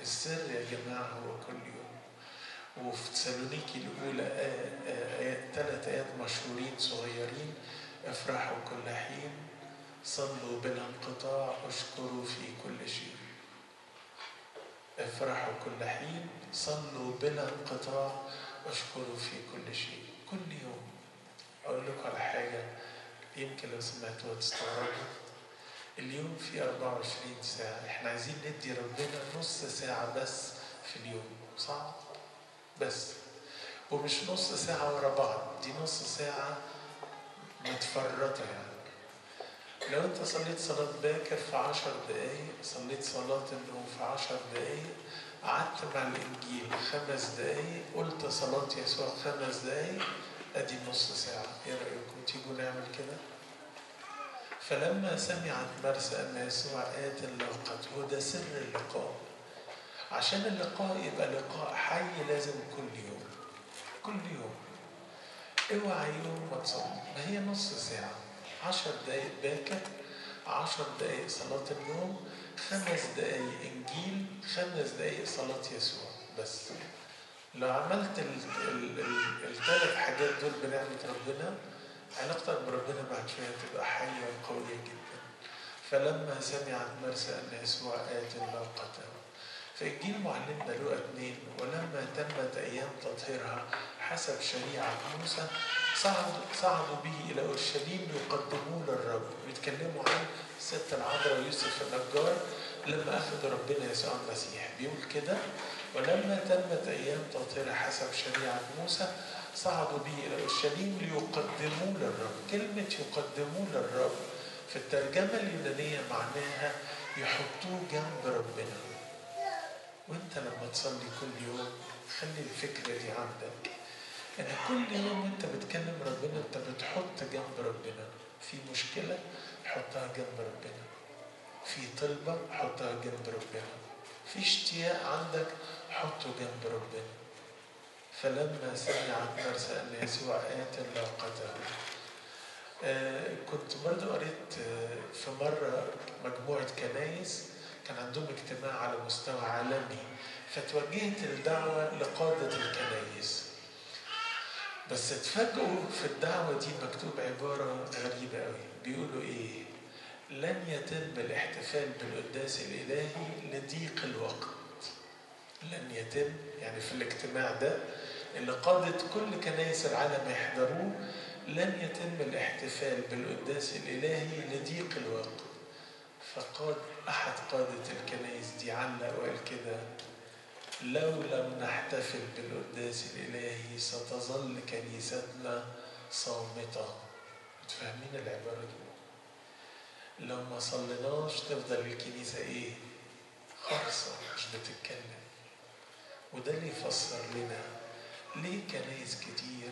السر يا جماعة هو كل يوم. وفي تسالونيكي الأولى 3 آيات مشهورين صغيرين: افرحوا كل حين، صلوا بلا انقطاع، اشكروا في كل شيء. افرحوا كل حين، صلوا بلا انقطاع، اشكروا في كل شيء. كل يوم. أقول لكم على حاجة يمكن لو سمعتوها تستغربوا. اليوم فيه 24 ساعة. احنا عايزين ندي ربنا نص ساعة بس في اليوم. صعب؟ بس. ومش نص ساعة ورا بعض، دي نص ساعة متفرطة. يعني لو انت صليت صلاة باكر في 10 دقايق، صليت صلاة النوم في 10 دقايق، قعدت مع الإنجيل 5 دقايق، قلت صلاة يسوع 5 دقايق، ادي نص ساعة. ايه رأيكم تيجوا نعمل كده؟ فلما سمعت مرسى أن يسوع آت لاقته. ده سر اللقاء. عشان اللقاء يبقى لقاء حي لازم كل يوم. كل يوم. اوعى يوم ما تصلي. ما هي نص ساعة. 10 دقايق باكر، 10 دقايق صلاة النوم، 5 دقايق إنجيل، 5 دقايق صلاة يسوع بس. لو عملت ال3 حاجات دول بنعمة ربنا، علاقتك بربنا بعد شوية تبقى حية وقوية جدا. فلما سمعت مرسى أن يسوع آت لاقته. في إنجيل معلمنا لوقا 2: ولما تمت أيام تطهيرها حسب شريعة موسى صعدوا به إلى أورشليم يقدموه للرب. بيتكلموا عن الست العذراء ويوسف النجار لما أخذوا ربنا يسوع المسيح. بيقول كده: ولما تمت أيام تطهيرها حسب شريعة موسى صعدوا به إلى أورشليم ليقدموه للرب. كلمة يقدموه للرب في الترجمة اليونانية معناها يحطوه جنب ربنا. وانت لما تصلي كل يوم خلي الفكرة دي عندك، ان كل يوم انت بتكلم ربنا انت بتحط جنب ربنا. في مشكلة حطها جنب ربنا، في طلبة حطها جنب ربنا، في اشتياق عندك حطه جنب ربنا. فلما سمعت مرسى أن يسوع آت لاقته. كنت برضو قريت في مرة مجموعة كنايس كان عندهم اجتماع على مستوى عالمي، فتوجهت الدعوة لقادة الكنايس. بس اتفاجئوا في الدعوة دي مكتوب عبارة غريبة قوي، بيقولوا ايه؟ لن يتم الاحتفال بالقداس الإلهي لضيق الوقت. لن يتم يعني في الاجتماع ده اللي قادت كل كنائس العالم يحضروه، لن يتم الاحتفال بالقداس الإلهي لضيق الوقت. فقاد أحد قادة الكنائس دي علق وقال كده: لو لم نحتفل بالقداس الإلهي ستظل كنيستنا صامتة. متفاهمين العبارة دي؟ لو ما صليناش تفضل الكنيسة ايه؟ خرصة، مش بتتكلم. وده اللي يفسر لنا ليه كنايس كتير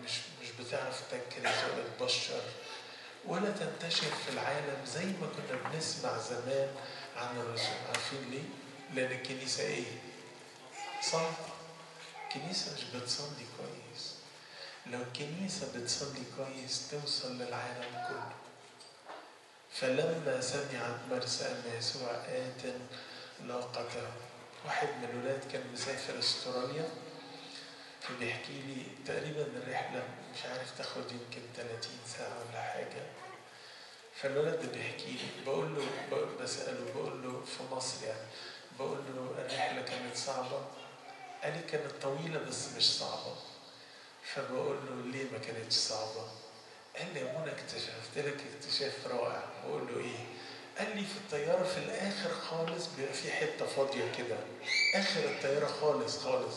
مش بتعرف تكرز ولا تبشر ولا تنتشر في العالم زي ما كنا بنسمع زمان عن الرسل. عارفين ليه؟ لأن الكنيسة ايه؟ صامتة. الكنيسة مش بتصلي كويس. لو الكنيسة بتصلي كويس توصل للعالم كله. فلما سمعت مرسى أن يسوع آت لاقته. واحد من الولاد كان مسافر استراليا، فبيحكي لي تقريبا الرحلة مش عارف تاخد يمكن 30 ساعة ولا حاجة. فالولد ده بيحكي لي، بسأله بقول له في مصر يعني، بقول له الرحلة كانت صعبة؟ قال لي كانت طويلة بس مش صعبة. فبقول له ليه ما كانتش صعبة؟ قال لي يا منى اكتشفت لك اكتشاف رائع. بقول له ايه؟ قال لي في الطيارة في الآخر خالص بيبقى في حتة فاضية كده، آخر الطيارة خالص خالص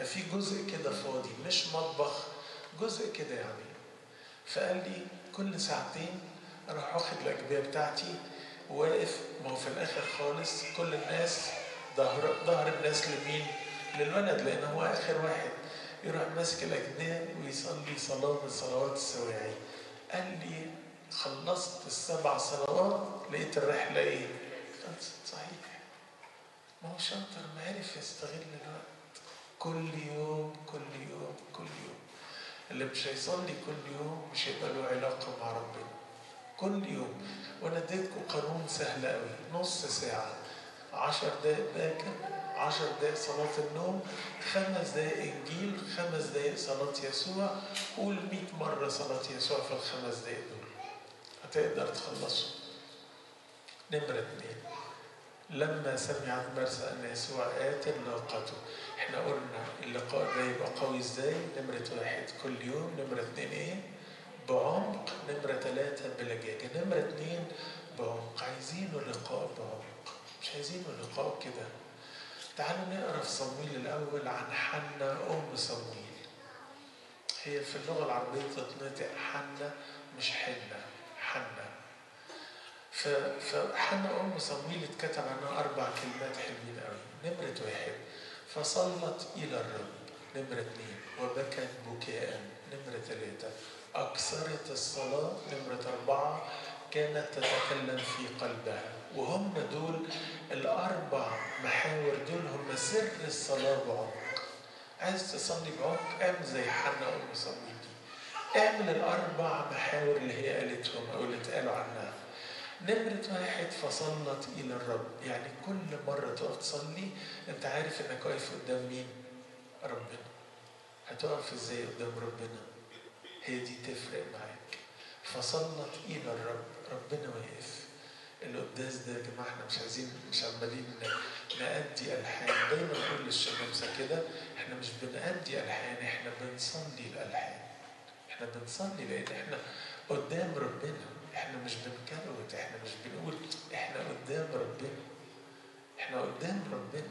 في جزء كده فاضي، مش مطبخ، جزء كده يعني. فقال لي كل ساعتين أروح واخد الأجبية بتاعتي واقف، ما هو في الآخر خالص كل الناس ظهر الناس لمين؟ للولد، لأن هو آخر واحد. يروح ماسك الأجبية ويصلي صلاة من صلوات السواعي. قال لي خلصت 7 صلوات لقيت الرحلة ايه؟ خلصت. صحيح، ما هو شاطر، ما عرف يستغل الوقت. كل يوم كل يوم كل يوم. اللي مش هيصلي كل يوم مش هيبقى له علاقة مع ربنا. كل يوم. وانا اديتكم قانون سهل قوي، نص ساعة، 10 دقايق باكر، 10 دقايق صلاة النوم، 5 دقايق إنجيل، 5 دقايق صلاة يسوع. قول 100 مرة صلاة يسوع في ال5 دقايق دول، هتقدر تخلصه. نمرة 2، لما سمعت مرسى أن يسوع آت لاقته. احنا قلنا اللقاء ده يبقى قوي ازاي؟ نمرة 1 كل يوم، نمرة 2 ايه؟ بعمق، نمرة 3 بلجاجة، نمرة 2 بعمق. عايزينه لقاء بعمق، مش عايزينه لقاء كده. تعالوا نقرا في صمويل الأول عن حنة أم صمويل. هي في اللغة العربية تتنطق حنة مش حنة، حنة. فحنة أم صمويل اتكتب عنها 4 كلمات حلوين قوي. نمرة 1 فصلت إلى الرب، نمرة 2 وبكت بكاء، نمرة 3 أكثرت الصلاة، نمرة 4 كانت تتكلم في قلبها. وهم دول ال4 محاور، دول هم سر الصلاة بعمق. عايز تصلي بعمق؟ اعمل زي حنة أم صمويل دي، اعمل ال4 محاور اللي هي قالتهم أو اللي اتقالوا عنها. نمرة 1 فصلت إلى الرب، يعني كل مرة تقف تصلي أنت عارف إنك واقف قدام مين؟ ربنا. هتقف إزاي قدام ربنا؟ هي دي تفرق معاك. فصلت إلى الرب، ربنا واقف. القداس ده يا جماعة احنا مش عمالين نأدي ألحان. دايما نقول للشمامسة كده، احنا مش بنأدي ألحان، احنا بنصلي الألحان. احنا بنصلي لأن احنا قدام ربنا، احنا مش بنكروت، احنا مش بنقول، احنا قدام ربنا، احنا قدام ربنا.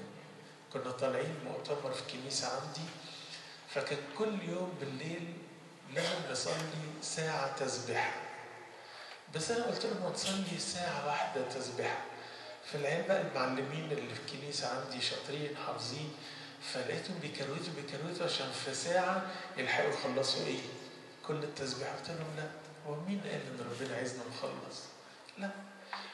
كنا طالعين مؤتمر في كنيسة عندي، فكان كل يوم بالليل لازم نصلي ساعة تسبيحة. بس أنا قلت لهم نصلي ساعة واحدة تسبيحة. فالعيال بقى المعلمين اللي في الكنيسة عندي شاطرين حافظين، فلقيتهم بيكروتوا عشان في ساعة يلحقوا يخلصوا ايه؟ كل التسبيح. قلت لهم لا، هو مين قال ان ربنا عايزنا نخلص؟ لا،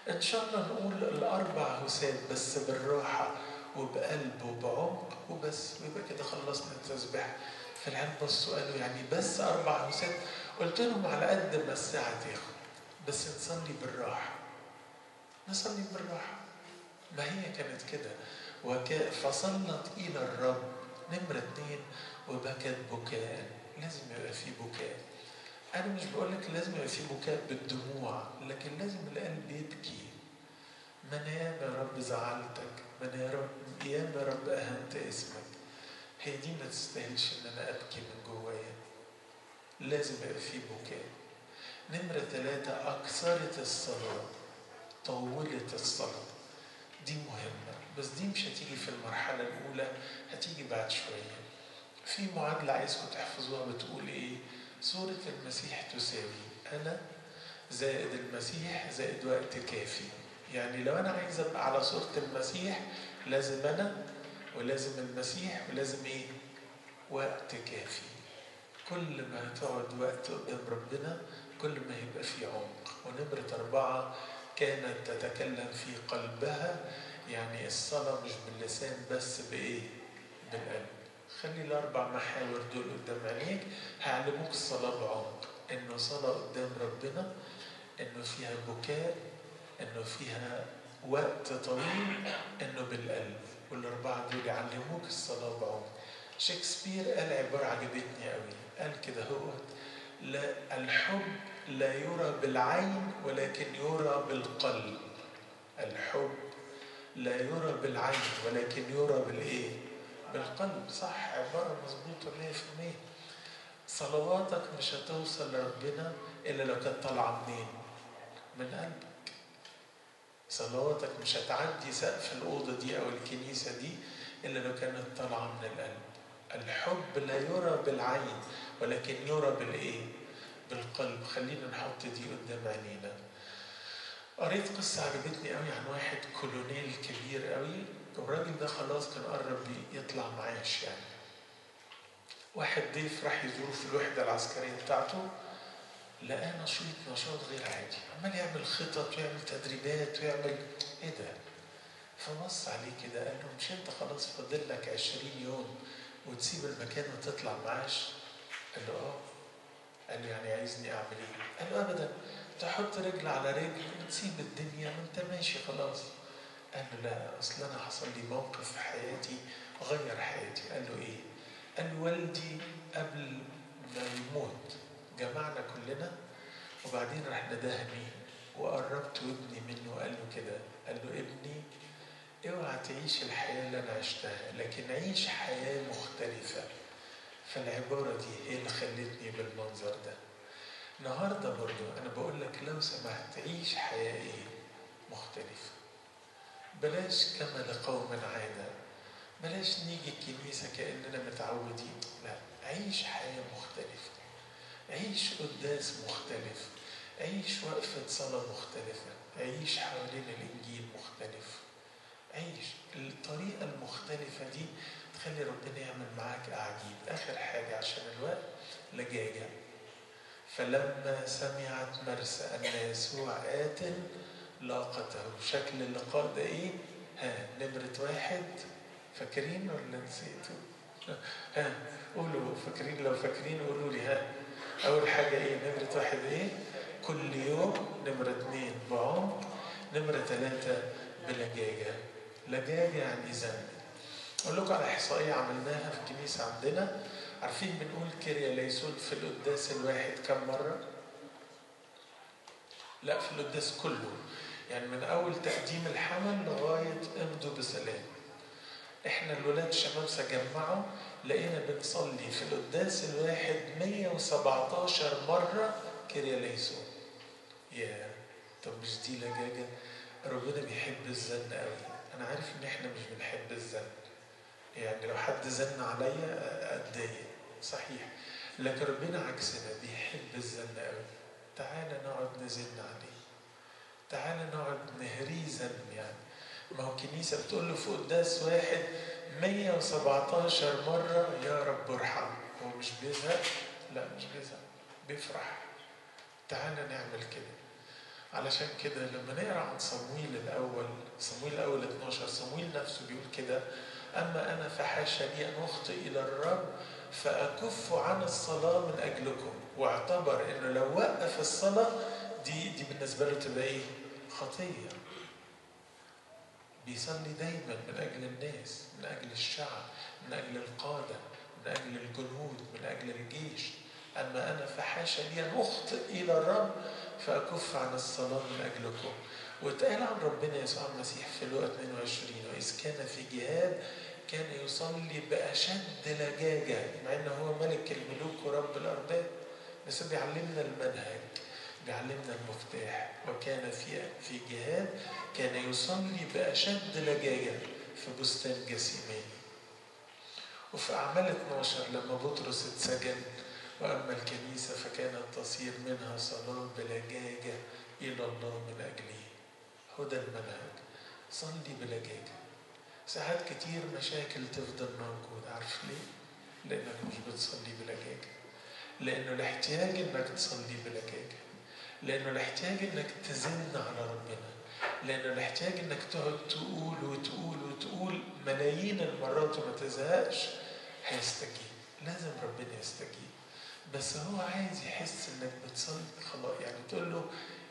ان شاء الله نقول ال4 هسات بس بالراحة وبقلب وبعمق وبس، ويبقى كده خلصنا التسبيح. فالعيال بصوا قالوا يعني بس 4 هسات؟ قلت لهم على قد ما الساعة تاخد، بس نصلي بالراحة، نصلي بالراحة. ما هي كانت كده. فصلت إلى الرب، نمرة 2 وبكت بكاء. لازم يبقى فيه بكاء. أنا مش بقولك لازم يبقى فيه بكاء بالدموع، لكن لازم القلب يبكي. ما أنا ياما يا رب زعلتك، ما أنا ياما يا رب أهنت اسمك. هي دي ما تستاهلش إن أنا أبكي من جوايا. لازم يبقى فيه بكاء. نمرة 3، أكثرت الصلاة، طولت الصلاة. دي مهمة، بس دي مش هتيجي في المرحلة الأولى، هتيجي بعد شوية. في معادلة عايزكم تحفظوها بتقول إيه؟ صورة المسيح تساوي أنا زائد المسيح زائد وقت كافي. يعني لو أنا عايز أبقى على صورة المسيح لازم أنا ولازم المسيح ولازم إيه؟ وقت كافي. كل ما هتقعد وقت قدام ربنا كل ما هيبقى فيه عمق. ونمرة 4، كانت تتكلم في قلبها. يعني الصلاة مش باللسان بس، بإيه؟ بالقلب. خلي ال4 محاور دول قدام عينيك، هيعلموك الصلاة بعمق. إنه صلاة قدام ربنا، إنه فيها بكاء، إنه فيها وقت طويل، إنه بالقلب. وال4 دول يعلموك الصلاة بعمق. شكسبير قال عبارة عجبتني قوي، قال كده هو: لا، الحب لا يرى بالعين ولكن يرى بالقلب. الحب لا يرى بالعين ولكن يرى بالإيه؟ بالقلب. صح، عبارة مظبوطة 100%. صلواتك مش هتوصل لربنا إلا لو كانت طالعة منين؟ من قلبك. صلواتك مش هتعدي سقف الأوضة دي أو الكنيسة دي إلا لو كانت طالعة من القلب. الحب لا يرى بالعين ولكن يرى بالإيه؟ بالقلب. خلينا نحط دي قدام عينينا. قريت قصة عجبتني قوي عن واحد كولونيل كبير قوي، والراجل ده خلاص كان قرب يطلع معاش يعني. واحد ضيف راح يزوره في الوحدة العسكرية بتاعته، لقاه نشاط غير عادي، عمال يعمل خطط ويعمل تدريبات ويعمل ايه ده؟ فبص عليه كده قال له: مش انت خلاص فاضل لك 20 يوم وتسيب المكان وتطلع معاش؟ قال له: اه. قال له: يعني عايزني اعمل ايه؟ قال له: ابدا، تحط رجل على رجل وتسيب الدنيا وانت ماشي خلاص. قال له: لا، اصل انا حصل لي موقف في حياتي غير حياتي. قال له: ايه؟ قال له: والدي قبل ما يموت جمعنا كلنا وبعدين راح ندهني وقربت ودني منه وقال له كده، قال له: ابني، اوعى تعيش الحياة اللي انا عشتها، لكن عيش حياة مختلفة. فالعبارة دي هي اللي خلتني بالمنظر ده. النهاردة برضو أنا بقول لك لو سمحت عيش حياة إيه؟ مختلفة. بلاش كما لقوم عادة، بلاش نيجي الكنيسة كأننا متعودين. لا، عيش حياة مختلفة، عيش قداس مختلف، عيش وقفة صلاة مختلفة، عيش حوالين الإنجيل مختلف. عيش الطريقة المختلفة دي تخلي ربنا يعمل معاك أعجيب. آخر حاجة عشان الوقت، لجاجة. فلما سمعت مرسى أن يسوع آت لاقته. شكل اللقاء ده إيه؟ نمرة 1، فاكرين ولا نسيتوا؟ قولوا فاكرين، لو فاكرين قولوا لي. أول حاجة إيه؟ نمرة 1 إيه؟ كل يوم. نمرة 2 بعمق. نمرة 3 بلجاجة. لجاجة يعني ذنب. أقول لكم على إحصائية عملناها في الكنيسة عندنا. عارفين بنقول كيريا ليسون في القداس الواحد كم مرة؟ لا، في القداس كله، يعني من أول تقديم الحمل لغاية امضوا بسلام. إحنا الولاد شمامسة جمعوا لقينا بنصلي في القداس الواحد 117 مرة كيريا ليسون. طب مش دي لجاجة؟ ربنا بيحب الزن قوي. أنا عارف إن إحنا مش بنحب الزن، يعني لو حد زن عليا أتضايق، صحيح، لكن ربنا عكسنا، بيحب الزن قوي. تعالى نقعد نزن عليه، تعالى نقعد نهريه زن. يعني ما هو الكنيسة بتقول له في قداس واحد 117 مرة يا رب ارحم. هو مش بيزهق؟ لا، مش بيزهق، بيفرح. تعالى نعمل كده. علشان كده لما نقرأ عن صمويل الأول 12، صمويل نفسه بيقول كده: أما أنا فحاشا لي أن أخطئ إلى الرب فأكف عن الصلاة من أجلكم. واعتبر إنه لو وقف الصلاة دي بالنسبة له تبقى إيه؟ خطية. بيصلي دايما من أجل الناس، من أجل الشعب، من أجل القادة، من أجل الجنود، من أجل الجيش. أما أنا فحاشا لي أن أخطئ إلى الرب فأكف عن الصلاة من أجلكم. واتقال عن ربنا يسوع المسيح في لوقا 22: وإذ كان في جهاد كان يصلي بأشد لجاجة، مع أنه هو ملك الملوك ورب الأرباب، بس بيعلمنا المنهج، بيعلمنا المفتاح. وكان في جهاد كان يصلي بأشد لجاجة في بستان جسيماني. وفي أعمال 12 لما بطرس اتسجن وأما الكنيسة فكانت تصير منها صلاة بلجاجة إلى الله من أجله. هو ده المنهج، صلي بلجاجة. ساعات كتير مشاكل تفضل موجودة، عارف ليه؟ لأنك مش بتصلي بلجاجة، لأنه الاحتياج إنك تصلي بلجاجة، لأنه الاحتياج إنك تزن على ربنا، لأنه الاحتياج إنك تقعد تقول وتقول وتقول ملايين المرات وما تزهقش. هيستجيب، لازم ربنا يستجيب، بس هو عايز يحس إنك بتصلي خلاص. يعني تقول له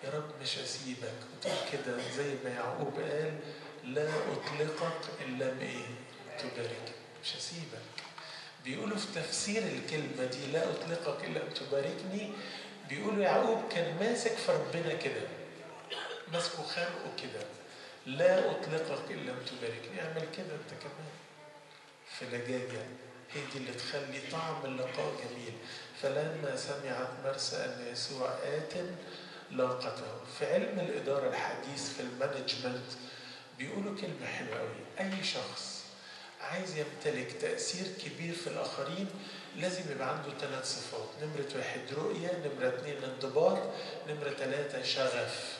يا رب مش هسيبك، وتقول كده زي ما يعقوب قال: لا أطلقك إلا إيه؟ تبارك. مش هسيبك. بيقولوا في تفسير الكلمة دي لا أطلقك إلا أن تباركني، بيقولوا يعقوب كان ماسك في ربنا كده، ماسكه خلقه كده: لا أطلقك إلا أن تباركني. اعمل كده أنت كمان في لجاجة، هي دي اللي تخلي طعم اللقاء جميل. فلما سمعت مرسى أن يسوع آت لاقته. في علم الإدارة الحديث في المانجمنت بيقولوا كلمة حلوة قوي: أي شخص عايز يمتلك تأثير كبير في الآخرين لازم يبقى عنده 3 صفات. نمرة 1 رؤية، نمرة 2 انضباط، نمرة 3 شغف.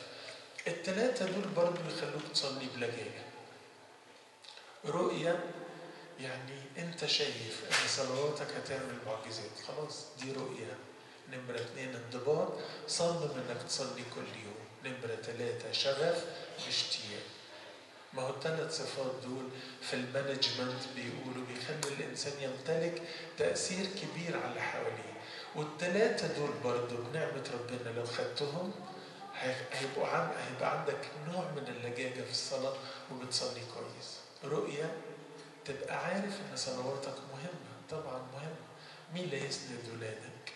ال3 دول برضو يخلوك تصلي بلجاجة. رؤية يعني انت شايف ان صلواتك هتعمل معجزات، خلاص دي رؤية. نمرة 2 انضباط، صمم انك تصلي كل يوم. نمرة 3 شغف، اشتياق. ما هو ال3 صفات دول في المانجمنت بيقولوا بيخلي الإنسان يمتلك تأثير كبير على اللي حواليه. وال3 دول برضو بنعمة ربنا لو خدتهم هيبقى عندك نوع من اللجاجة في الصلاة وبتصلي كويس. رؤية، تبقى عارف إن صلواتك مهمة، طبعا مهمة. مين اللي هيسند ولادك؟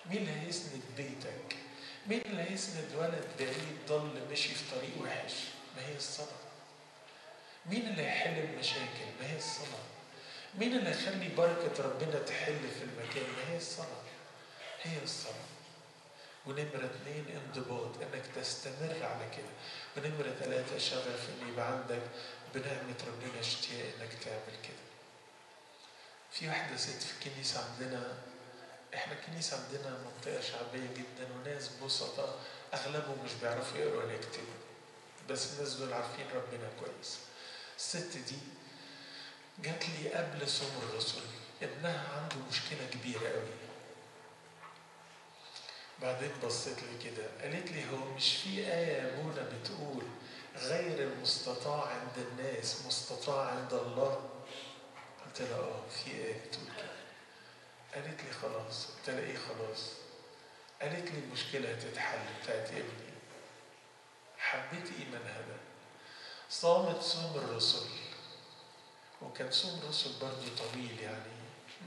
مين اللي هيسند بيتك؟ مين اللي هيسند ولد بعيد ضل مشي في طريق وحش؟ ما هي الصلاة. مين اللي هيحل المشاكل؟ ما هي الصلاة. مين اللي هيخلي بركة ربنا تحل في المكان؟ ما هي الصلاة. هي الصلاة. ونمرة 2 انضباط، انك تستمر على كده. ونمرة 3 شغف، ان يبقى عندك بنعمة ربنا اشتياق انك تعمل كده. في واحدة ست في الكنيسة عندنا، احنا الكنيسة عندنا منطقة شعبية جدا وناس بسطاء اغلبهم مش بيعرفوا يقروا ولا يكتبوا، بس الناس دول عارفين ربنا كويس. الست دي جات لي قبل صوم الرسل، ابنها عنده مشكلة كبيرة قوي. بعدين بصيت لي كده قالت لي: هو مش في آية يا ابونا بتقول غير المستطاع عند الناس مستطاع عند الله؟ قلت لها في آية بتقول كده. قالت لي خلاص. قلت لها ايه خلاص؟ قالت لي المشكلة هتتحل بتاعت ابني. حبيت ايمانها ده. صامت صوم الرسل، وكان صوم الرسل برضه طويل، يعني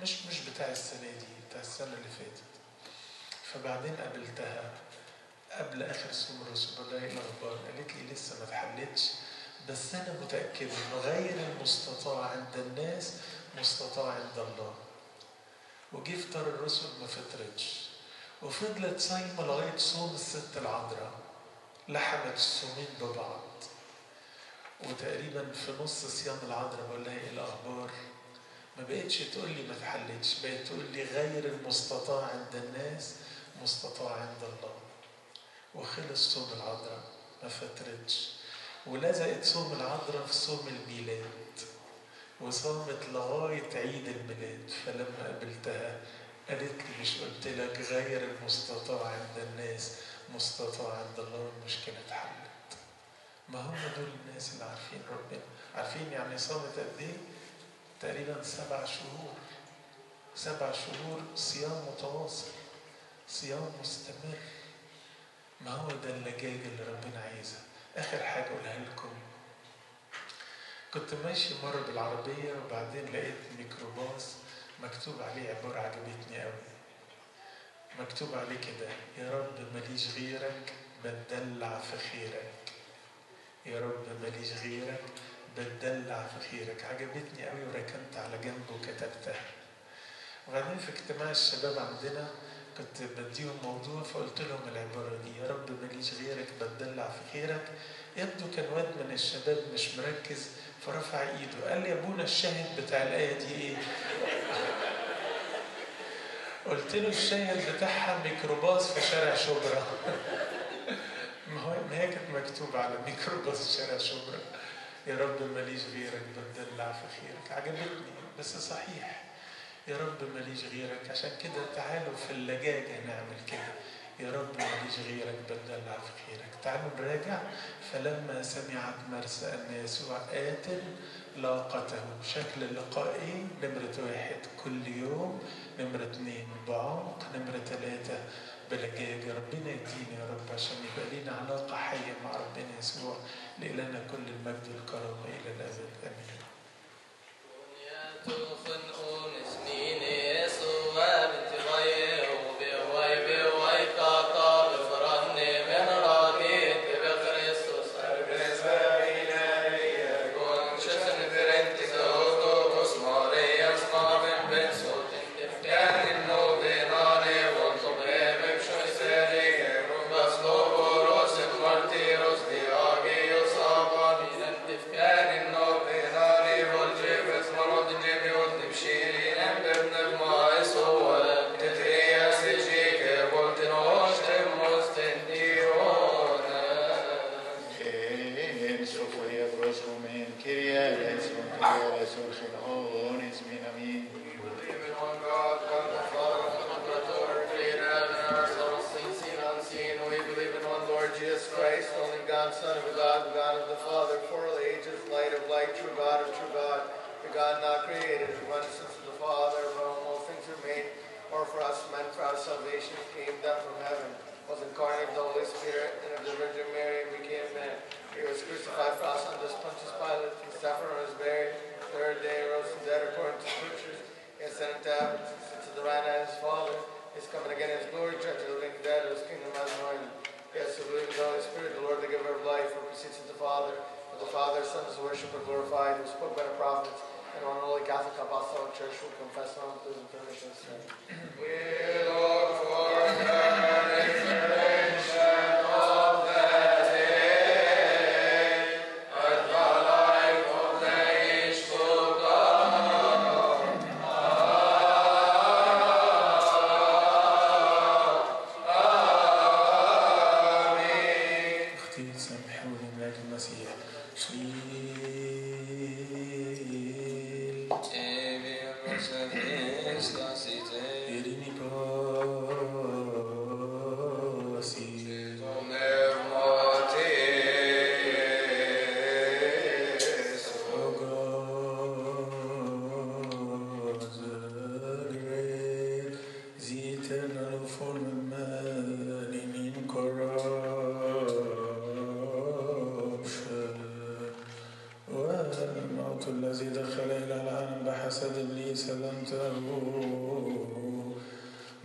مش بتاع السنة دي، بتاع السنة اللي فاتت. فبعدين قابلتها قبل آخر صوم الرسل، بقول لها ايه الأخبار؟ قالت لي لسه ما اتحلتش، بس أنا متأكدة إنه غير المستطاع عند الناس مستطاع عند الله. وجي فطار الرسل ما فطرتش، وفضلت صايمة لغاية صوم الست العذراء، لحمت الصومين ببعض. وتقريبا في نص صيام العذراء بقول لها ايه الأخبار؟ ما بقتش تقول لي ما اتحلتش، بقت تقول لي غير المستطاع عند الناس مستطاع عند الله. وخلص صوم العذراء ما فترتش، ولزقت صوم العذراء في صوم الميلاد، وصامت لغاية عيد الميلاد. فلما قابلتها قالت لي مش قلت لك غير المستطاع عند الناس مستطاع عند الله؟ المشكلة اتحلت. ما هم دول الناس اللي عارفين ربنا. عارفين يعني صامت قد ايه؟ تقريبا 7 شهور. 7 شهور صيام متواصل، صيام مستمر. ما هو ده اللجاجة اللي ربنا عايزها. آخر حاجة أقولها لكم، كنت ماشي مرة بالعربية وبعدين لقيت ميكروباص مكتوب عليه عبارة عجبتني قوي. مكتوب عليه كده: يا رب ماليش غيرك بتدلع في خيرك. يا رب ماليش غيرك بتدلع في خيرك. عجبتني قوي وركنت على جنب وكتبتها. وبعدين في اجتماع الشباب عندنا كنت بديهم موضوع فقلت لهم العبارة دي: يا رب ماليش غيرك بتدلع في خيرك. يبدو كان واد من الشباب مش مركز فرفع ايده قال لي: يا ابونا الشاهد بتاع الآية دي ايه؟ قلت له: الشاهد بتاعها ميكروباص في شارع شبرا. ما هي كانت مكتوبة على ميكروباص شارع شبرا: يا رب ماليش غيرك بتدلع في خيرك. عجبتني بس صحيح. يا رب ماليش غيرك. عشان كده تعالوا في اللجاجة نعمل كده: يا رب ماليش غيرك بتدلع في خيرك. تعالوا نراجع. فلما سمعت مرسى أن يسوع آت لاقته. شكل اللقاء ايه؟ نمرة 1 كل يوم، نمرة 2 بعمق، نمرة 3 بلجاجة. ربنا يدينا يا رب عشان يبقى لينا علاقة حية مع ربنا يسوع. لإلنا كل المجد والكرامة إلى الأبد. آمين.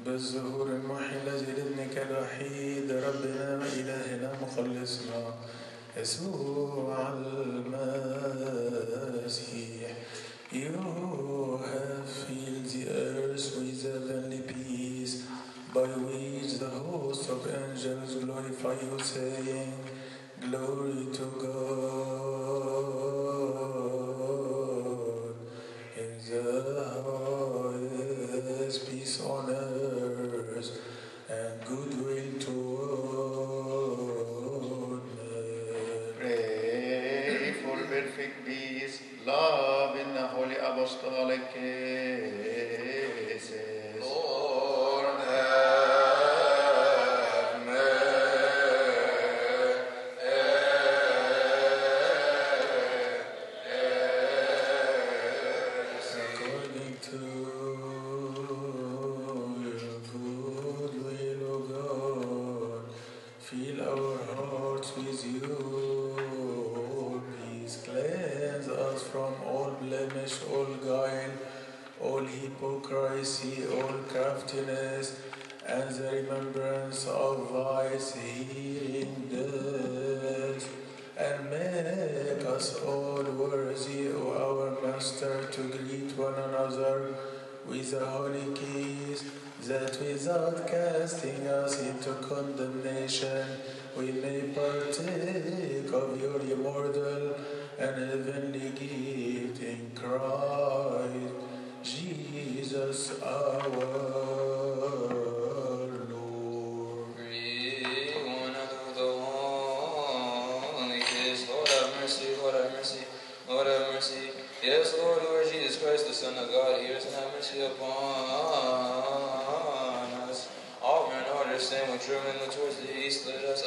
بالظهور المحي الذي لابنك الوحيد ربنا وإلهنا مخلصنا يسوع المسيح. You have filled the earth with heavenly peace, by which the host of angels glorify you, saying, Glory to God in the highest, peace on earth, and goodwill toward men. Pray for perfect peace, love in the holy apostolic cases. Lord, have mercy. According to your good will, O God, fill our hearts with your peace. Cleanse us from all blemish, all guile, hypocrisy, all craftiness, and the remembrance of vice, hearing death, and make us all worthy of our Master to greet one another with a holy kiss, that without casting us into condemnation, we may partake of your immortal and heavenly gift in Christ Jesus our Lord. Greet one another with a holy kiss. Lord have mercy, Lord have mercy, Lord have mercy. Yes, Lord Jesus Christ, the Son of God, hear us and have mercy upon us. All men are the same, with trembling towards the east, let us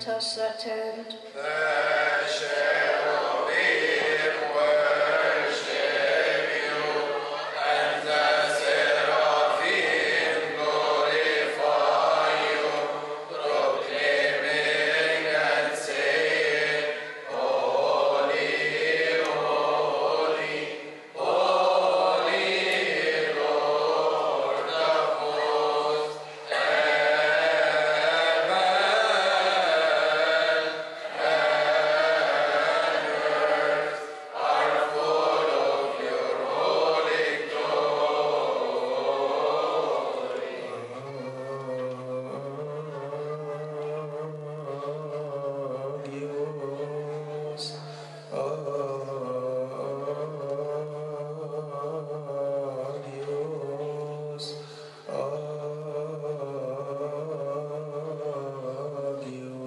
let us attend. Holy, holy, Lord of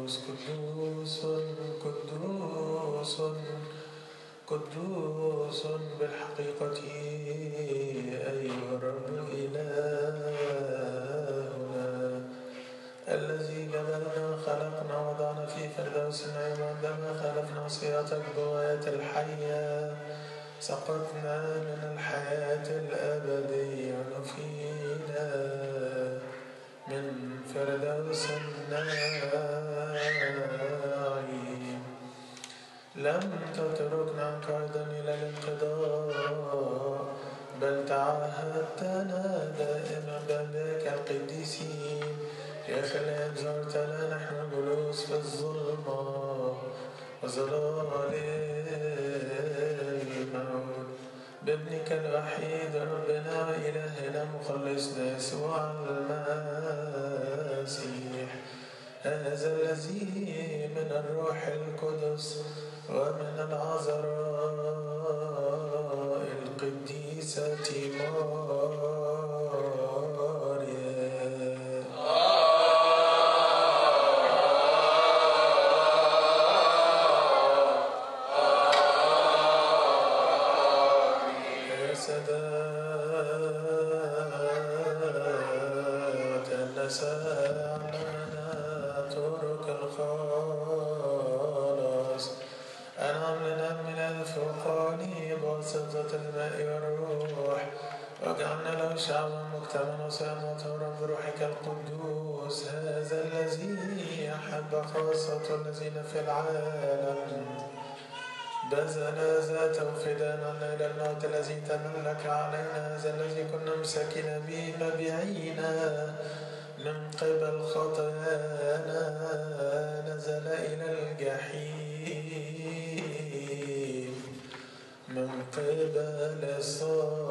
قدوس قدوس قدوس قدوس بالحقيقة أيها الرب إلهنا الذي جبلنا خلقنا وضعنا في فردوس النعيم عندما خالفنا وصيتك بغاية الحية سقطنا من الحياة الأبدية نفينا من فردوس النعيم لم تتركنا قائدا إلى الانقضاء بل تعهدتنا دائما بذاك القديسين يا خلي أنذرتنا نحن جلوس في الظلمة وظلال الموت بابنك الوحيد ربنا وإلهنا مخلصنا يسوع المسيح هذا الذي من الروح القدس ومن العذراء القديسة شعبا مكتملا وسلام وتورا بروحك القدوس هذا الذي أحب خاصة الذين في العالم بذل ذاته فدانا إلى الموت الذي تملك علينا هذا الذي كنا مساكين به مبيعينا من قبل خطايانا نزل إلى الجحيم من قبل الصالح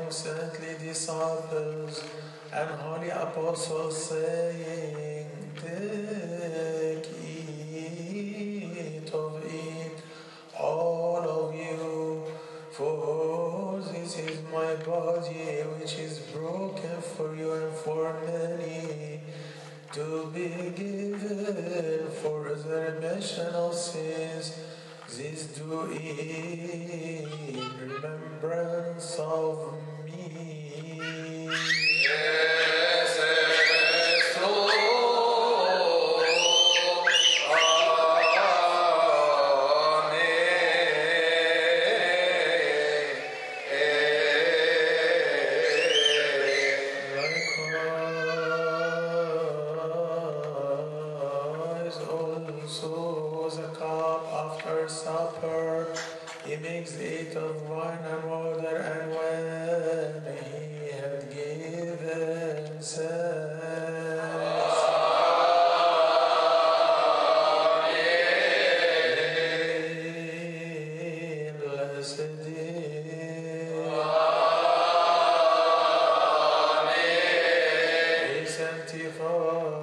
among saintly disciples and holy apostles, saying, Take, eat of it, all of you, for this is my body, which is broken for you and for many, to be given for the remission of sins. This do in remembrance of me. Likewise also the cup after supper, he makes it of wine and water, and when he had given thanks, he blessed it, he sanctified it.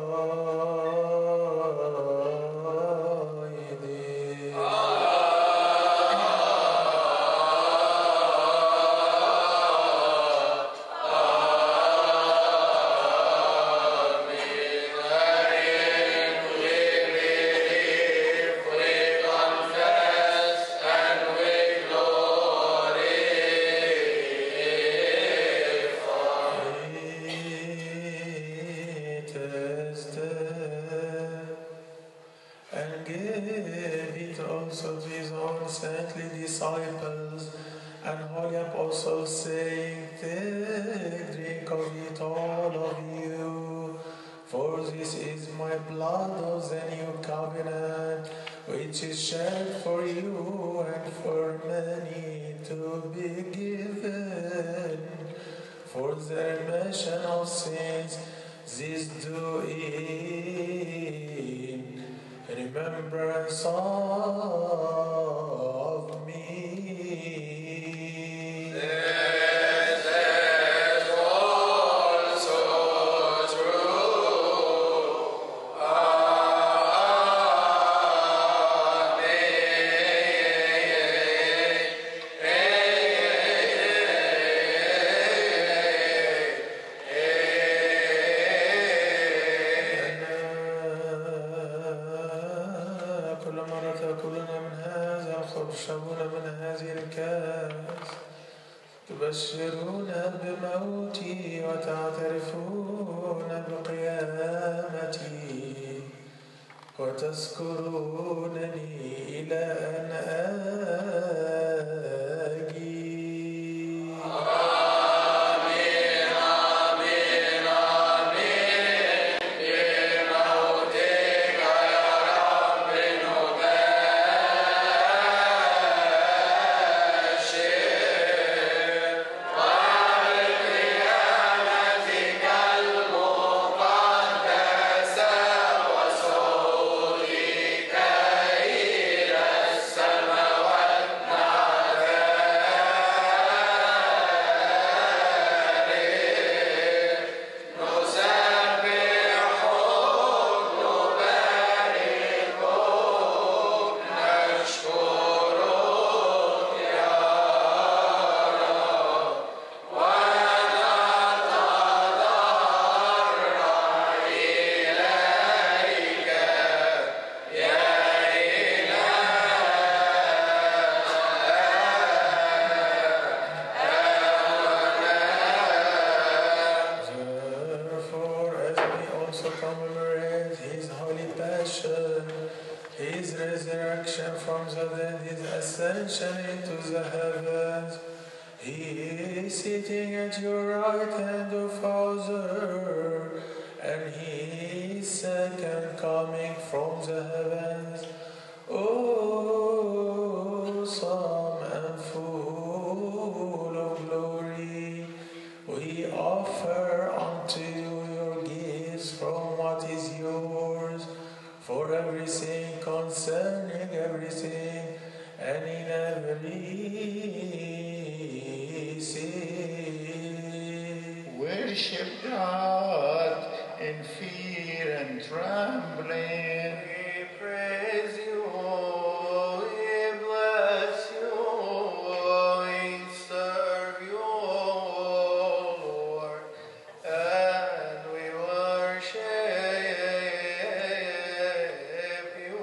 And gave it also to his own saintly disciples and holy apostles, saying, Take, drink of it, all of you, for this is my blood of the new covenant, which is shed for you and for many, to be given for the remission of sins. This do in remembrance of me. This is also true of me. كل مرة تأكلون من هذا الخبز وتشربون من هذه الكأس تبشرون بموتي وتعترفون بقيامتي وتذكرونني إلى أن آجي. Commemorate his holy passion, his resurrection from the dead, his ascension into the heavens. He is sitting at your right hand, O Father, and his second coming from the heavens. Awesome and full of glory, we offer unto you your gifts from what is yours, for everything concerning everything, and in everything. worship God in fear and trembling. We praise you, we bless you, we serve you, Lord, and we worship you.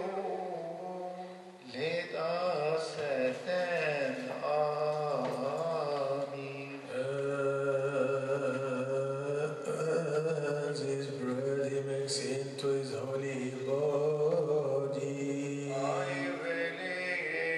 Let us attend. Amen. As his bread he makes into his holy body. I believe,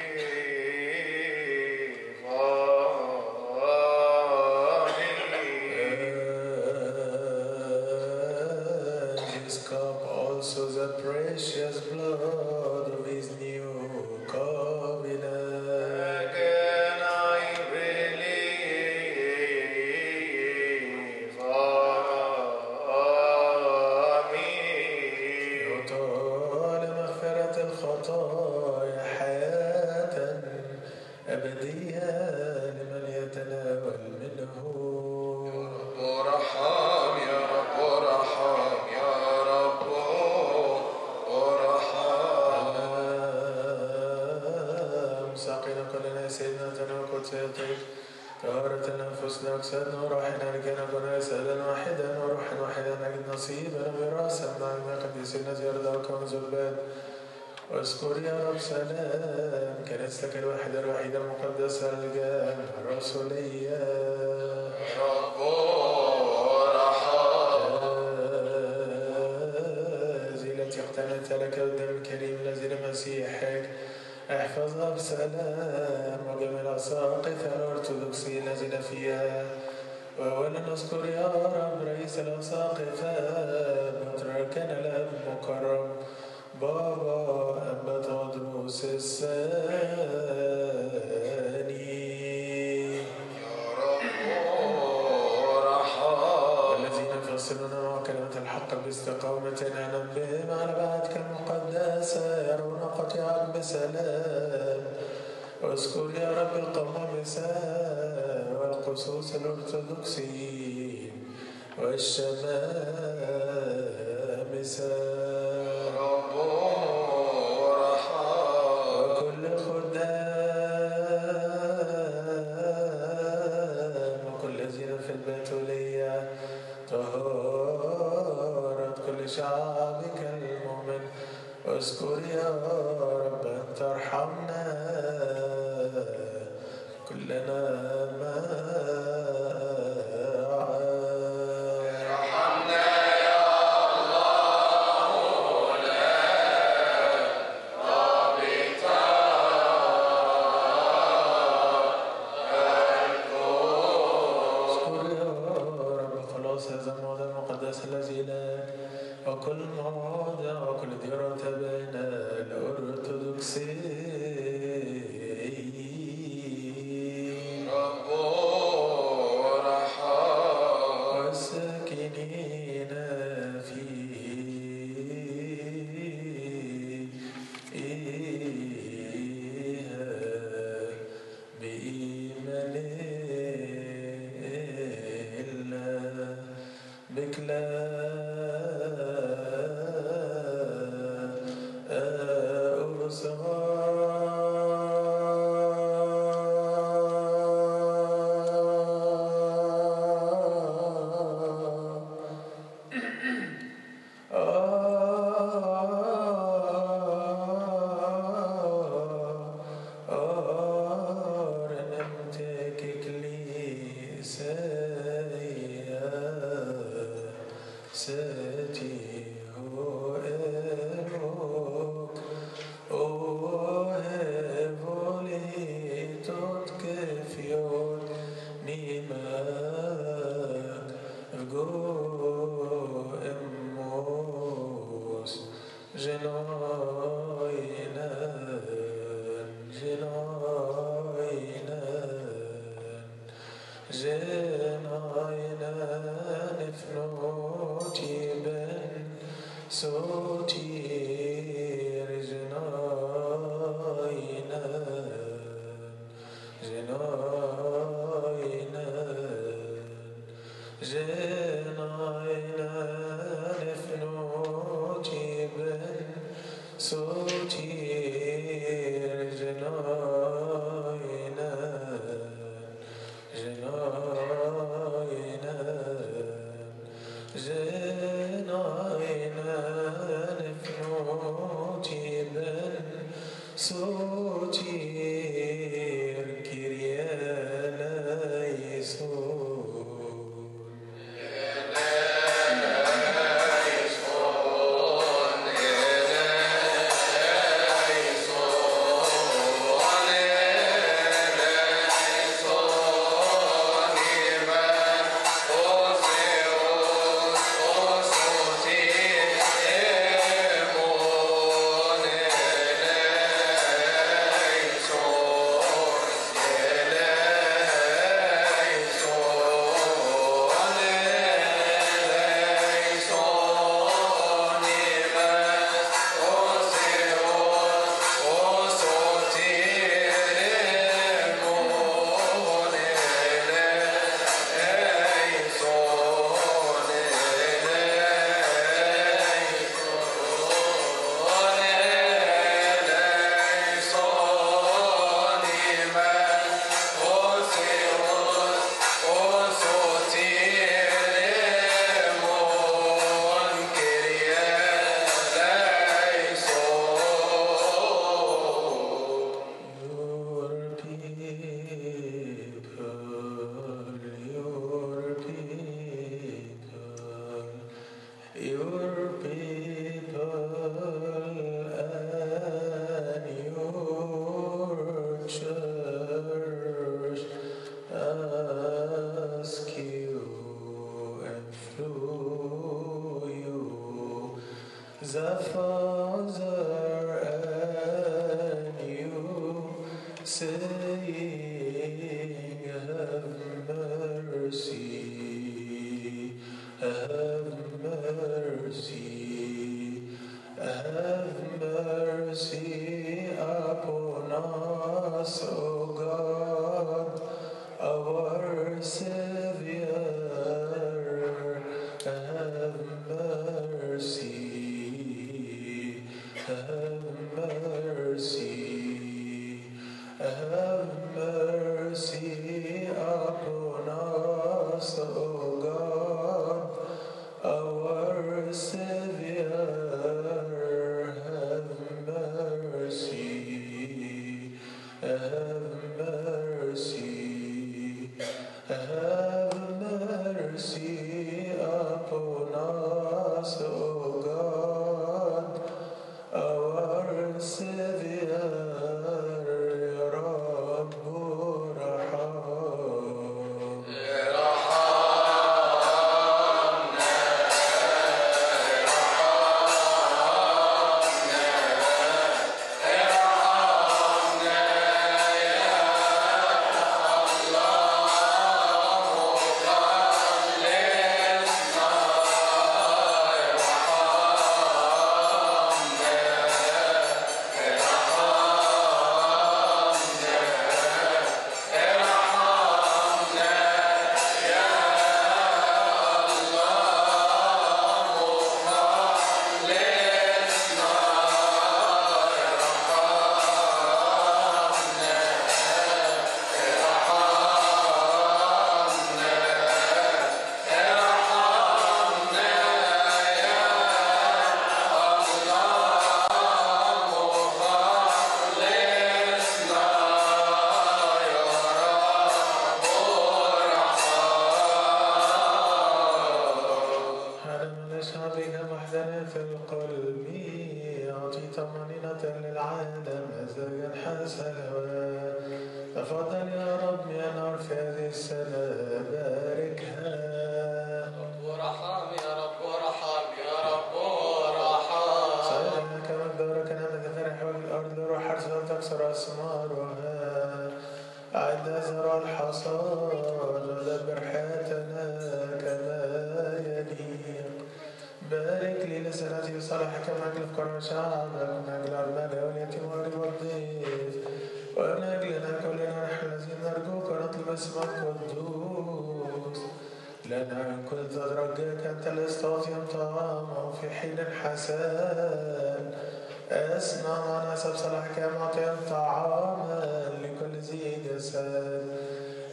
As his cup also the precious blood of his new covenant. again I believe, amen. يعطى لمغفرة الخطايا حياة أبدية لمن يتناول منه. ارحم يا رب ارحم يا رب ارحم. ساقنا كلنا سيدنا تناكل سيطيب طهارة أنفسنا وأجسادنا وروحنا لكي نكون جسدا واحدا وروحا واحدا نجد نصيبا وراثا مع قديسنا يرضاك وزباد. واذكر يا رب سلام كنيستك الواحدة الوحيدة المقدسة الجامعة الرسولية. رب ارحم. التي اقتنت لك والدم الكريم الذي لمسيحك احفظها بسلام وجميع الأساقفة الأرثوذكسية الذين فيها. وأولا نذكر يا رب رئيس الأساقفة بطريركنا الأب المكرم بابا أنبا تودروس الثاني. يا رب ارحم. والذين يفصلون كلمة الحق باستقامة أعلم بهم على بعدك المقدسة يرون قطيعك بسلام. واذكر يا رب القمامسة والقصوص الأرثوذكسيين والشمامسة. رب ارحم. وكل الخدام وكل الذين في البتولية طهارة كل شعبك المؤمن. واذكر يا رب أن ترحمنا كلنا معا. ارحمنا يا الله لا ضابط اذكر يا رب خلاص هذا الموضع المقدس الذي لك وكل مواضع وكل ديارات بين الأرثوذكسيين. رب ارحم. والساكنين فيها بإيمان الله بك لا جناينا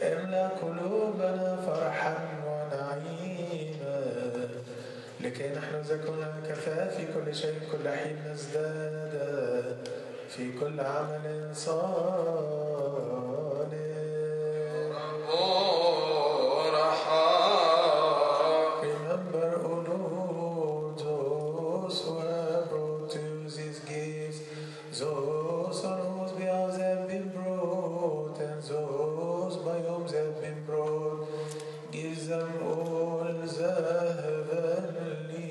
املأ قلوبنا فرحا ونعيما لكي نحن إذا كنا كفاء في كل شيء كل حين نزداد في كل عمل صالح. Remember, O Lord, those who have brought you these gifts, those on whose behalf they have been brought, and those by whom they have been brought. Give them all the heavenly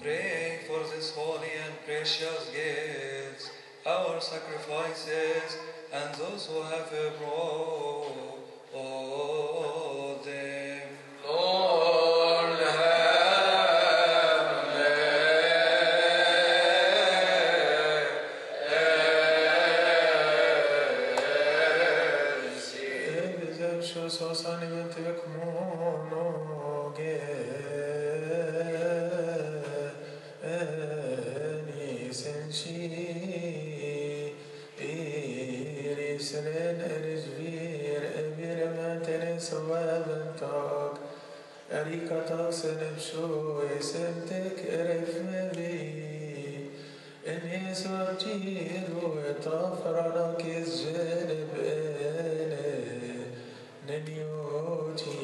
Pray for these holy and precious gifts, our sacrifices, and those who have brought them. Lord, have mercy. Arikatak senepsho esemtek erefmevi en Jesu abtiru etafranak izjeneb ene nenioti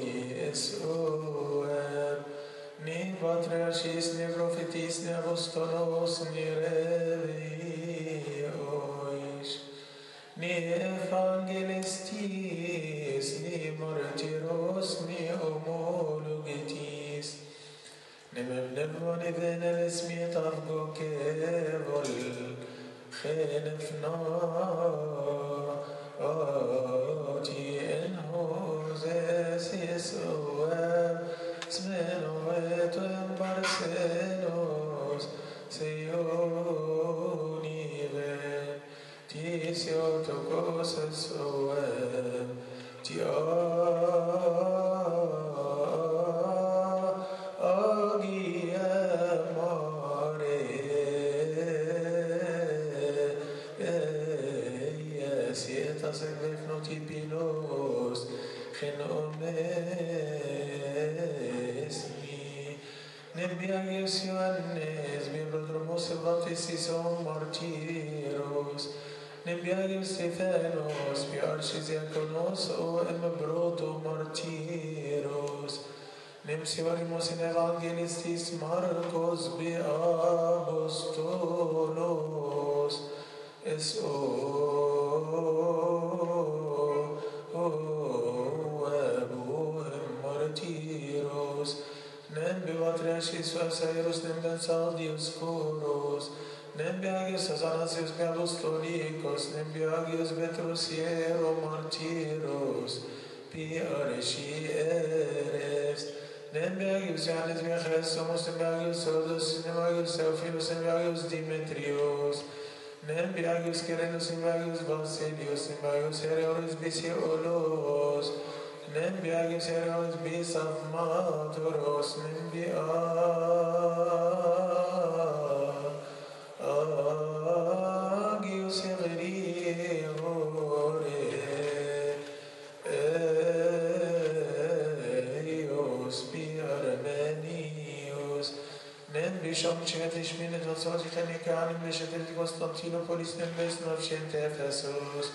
esoem ni patriarchis ni prophetis ni apostolos ni revios ni evangelistis ni martyros ni homologetis نمبنبون إذن الاسمي تفقو كيبل خلفنا آتي إنه زيسيس واب سمنويت ومبرسينوس سيوني بن تيسيو تقوس السواب Nembiagius Ioannes, Bibrodromos Baptistis Martyros, Nembiagius Stephanos, Piarchis Diaconos o Embroto Martyros, Nemsivarimos in Evangelistis Marcos Apostolos, es martyros, nembi patriarchis Sairus, nemben Saudius Foros, nembi agius Athanasius Apostolicos, nembi agius Petrus Hiero Martyros, Piarchi eres, nembi agius Ioannis Michaelisomos, nembi agius Sodus, nembi agius Theophilus, nembi agius Demetrios, nembi agius Kyrenus, nembi agius Basilius, nembi agius Herodius Bisioulos, nembi agius Herodius Bisapmatoros, nembi agius Everiore, Eios Piarmenius, nembi Shomchetis Minet Vatsotikanika, nembi Shetelit Constantinopolis, nembi Snovchente Ephesus,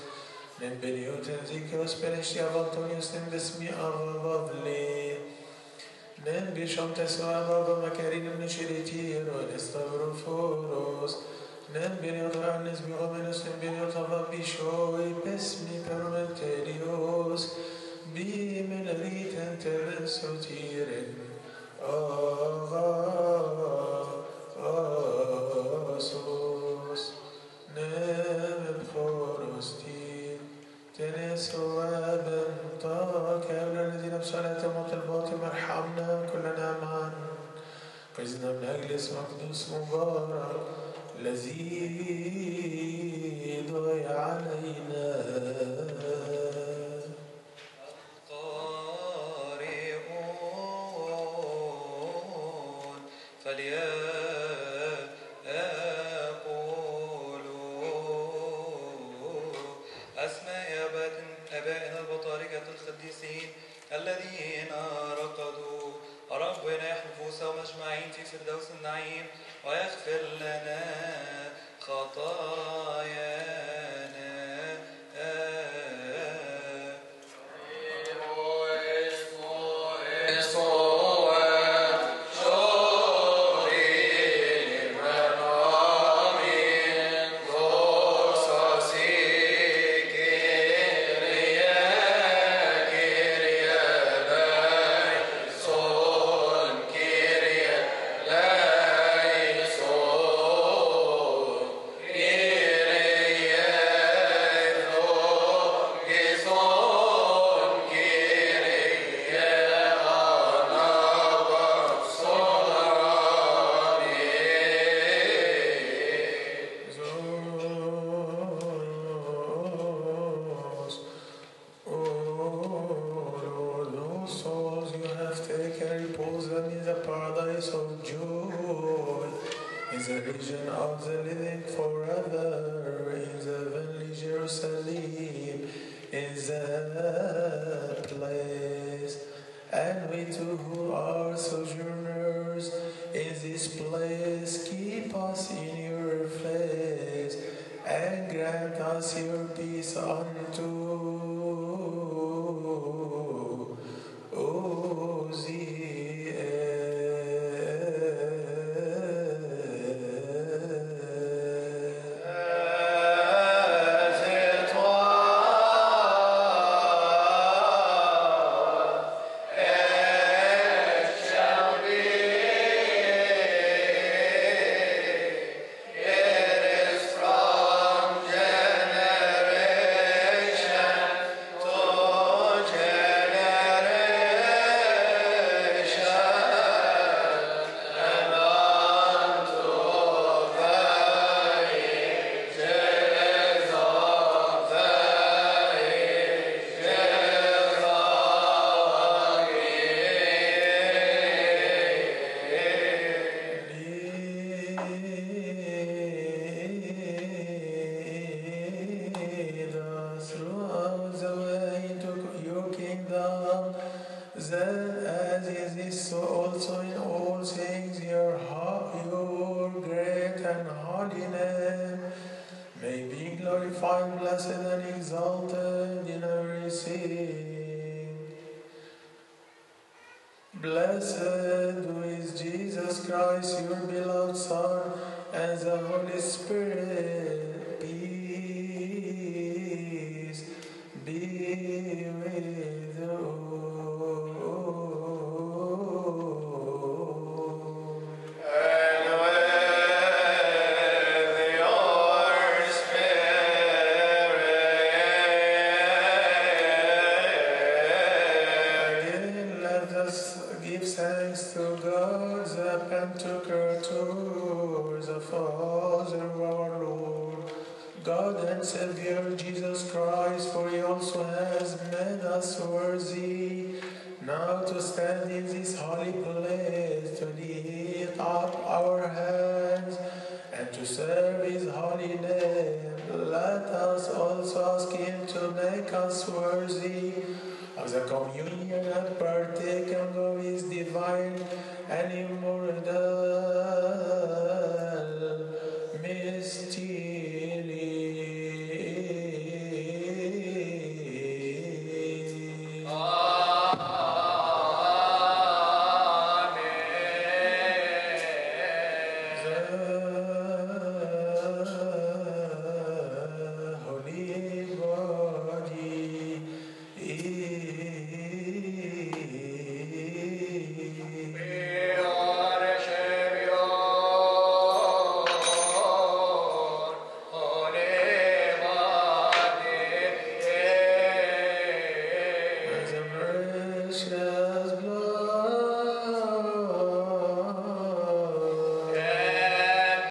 nembi Niotenzikios Perestia Valtonius, nembi Smi Avavavli, nembi Shomtes Avava Macarinum Nishiritiero, Nestavroforos, nembi Niotanes Biomenus, nembi Niotavabishoi, Pesmi Permenterios, Bimenariten Terensotiren, Asos, nem forostin, تنسوا بنطاك يا أولى الذين بصلاة موت الباطل ارحمنا كلنا معا قزنا من أجل اسم قدوس مبارك الذي ضيع علينا قارئون ويغفر لنا خطايانا.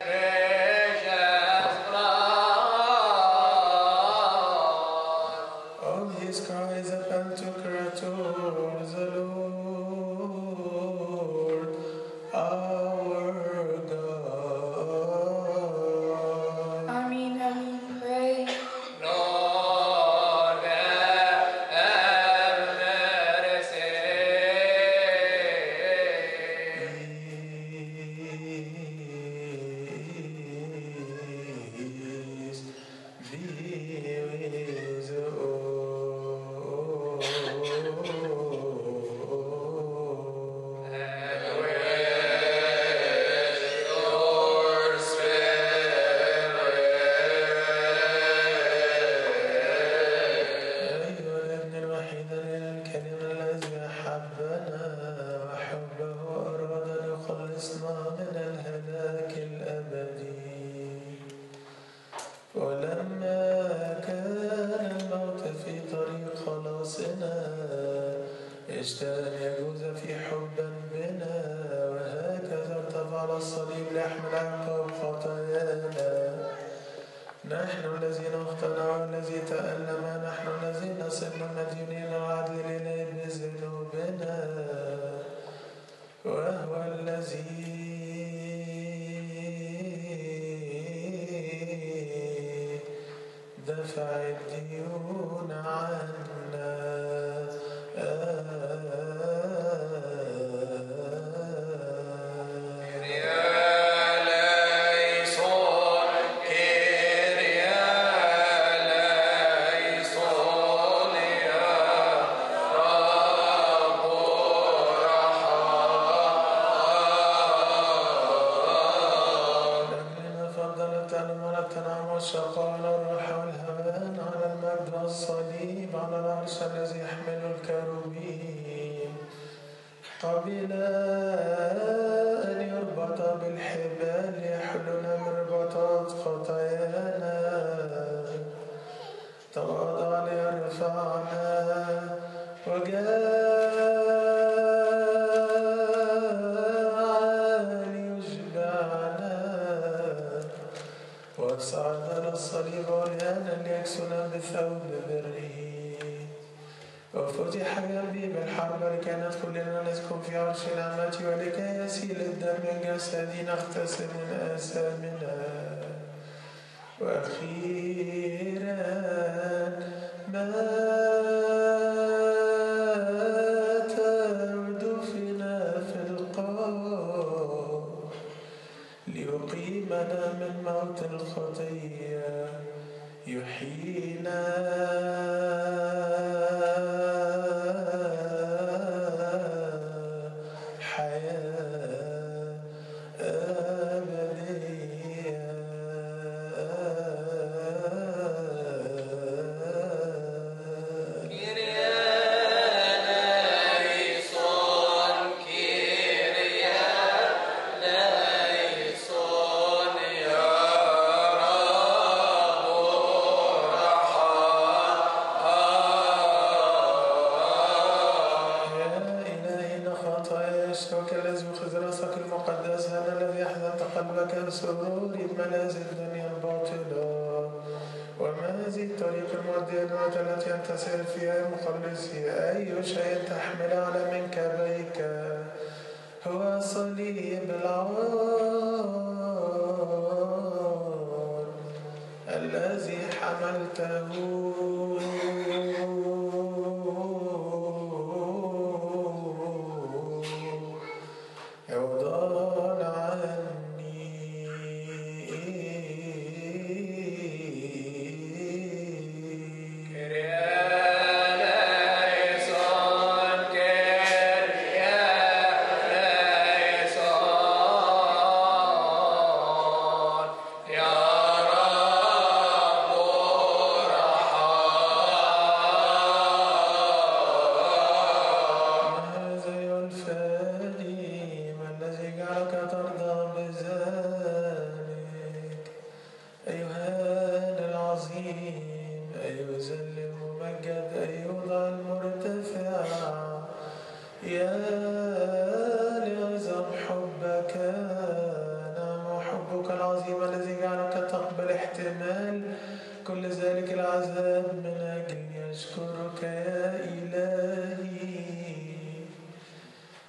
Amen. ليحمل عقاب خطايانا. نحن الذين اختنوا والذي تألم، نحن الذين صرنا مديونين العدل إليه بذنوبنا، وهو الذي دفع الديون عنا. قبل أن يربط بالحبال يحلنا من رباطات خطايانا، تواضع ليرفعنا وجاء ليشبعنا، وصعد على الصليب عريانا ليكسنا بثوب بره، وفتح جنبي بالحرب لكي ندخل لنا نسكن في عرش نعمتي، ولكي يسيل الدم من جسدي نغتسل من آثامنا. وأخيرا مات ودفن في القبر ليقيمنا من موت الخطية، يحيينا تسير فيها مخلصي. أي شيء تحمل على منكبيك هو صليب العار الذي حملته عوضا عني.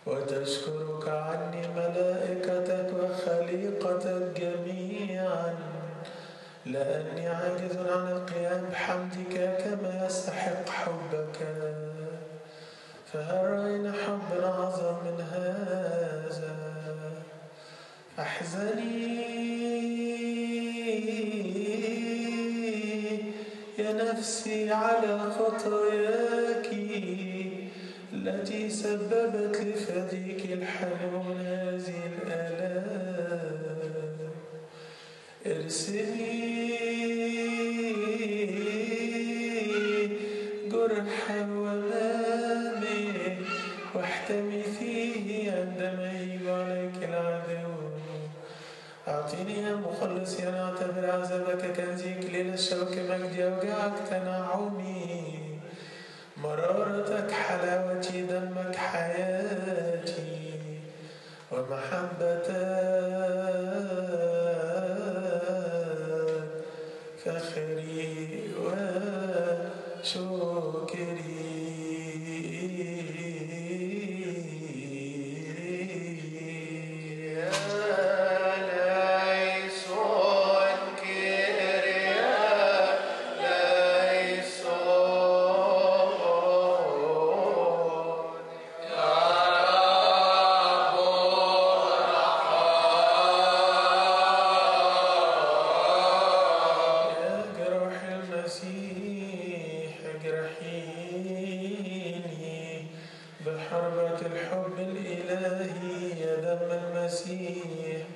وتشكرك عني ملائكتك وخليقتك جميعا، لأني عاجز عن القيام بحمدك كما يستحق حبك. فهل رأينا حبا أعظم من هذا؟ أحزني يا نفسي على خطاياك التي سببت لفديك الحنون هذه الآلام. ارسلي جرحا ومامي واحتمي فيه عندما يجيب عليك العدو. أعطيني يا مخلصي أن أعتبر عذابك كنزي، كليل الشوك مجدي أوجاعك تنعمي، مرارتك حلاوتي، دمك حياتي، ومحبتك فخري وشكري. بحربة الحب الإلهي يا دم المسيح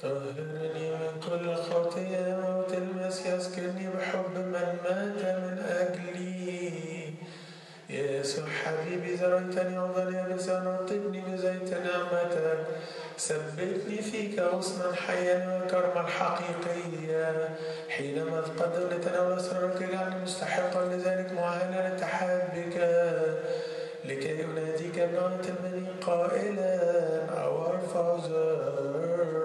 طهرني من كل خطيئة. موت المسيح يسكنني بحب من مات من أجلي. يا يسوع حبيبي زرعتني عضلي بلسان رطبني بزيت نعمتك. ثبتني فيك غصنا حيا وكرما حقيقيا. حينما أتقدم لتناول أسرارك اجعلني مستحقا لذلك مؤهلا للاتحاد بك لكي أناديك بنعمة المني قائلا Our Father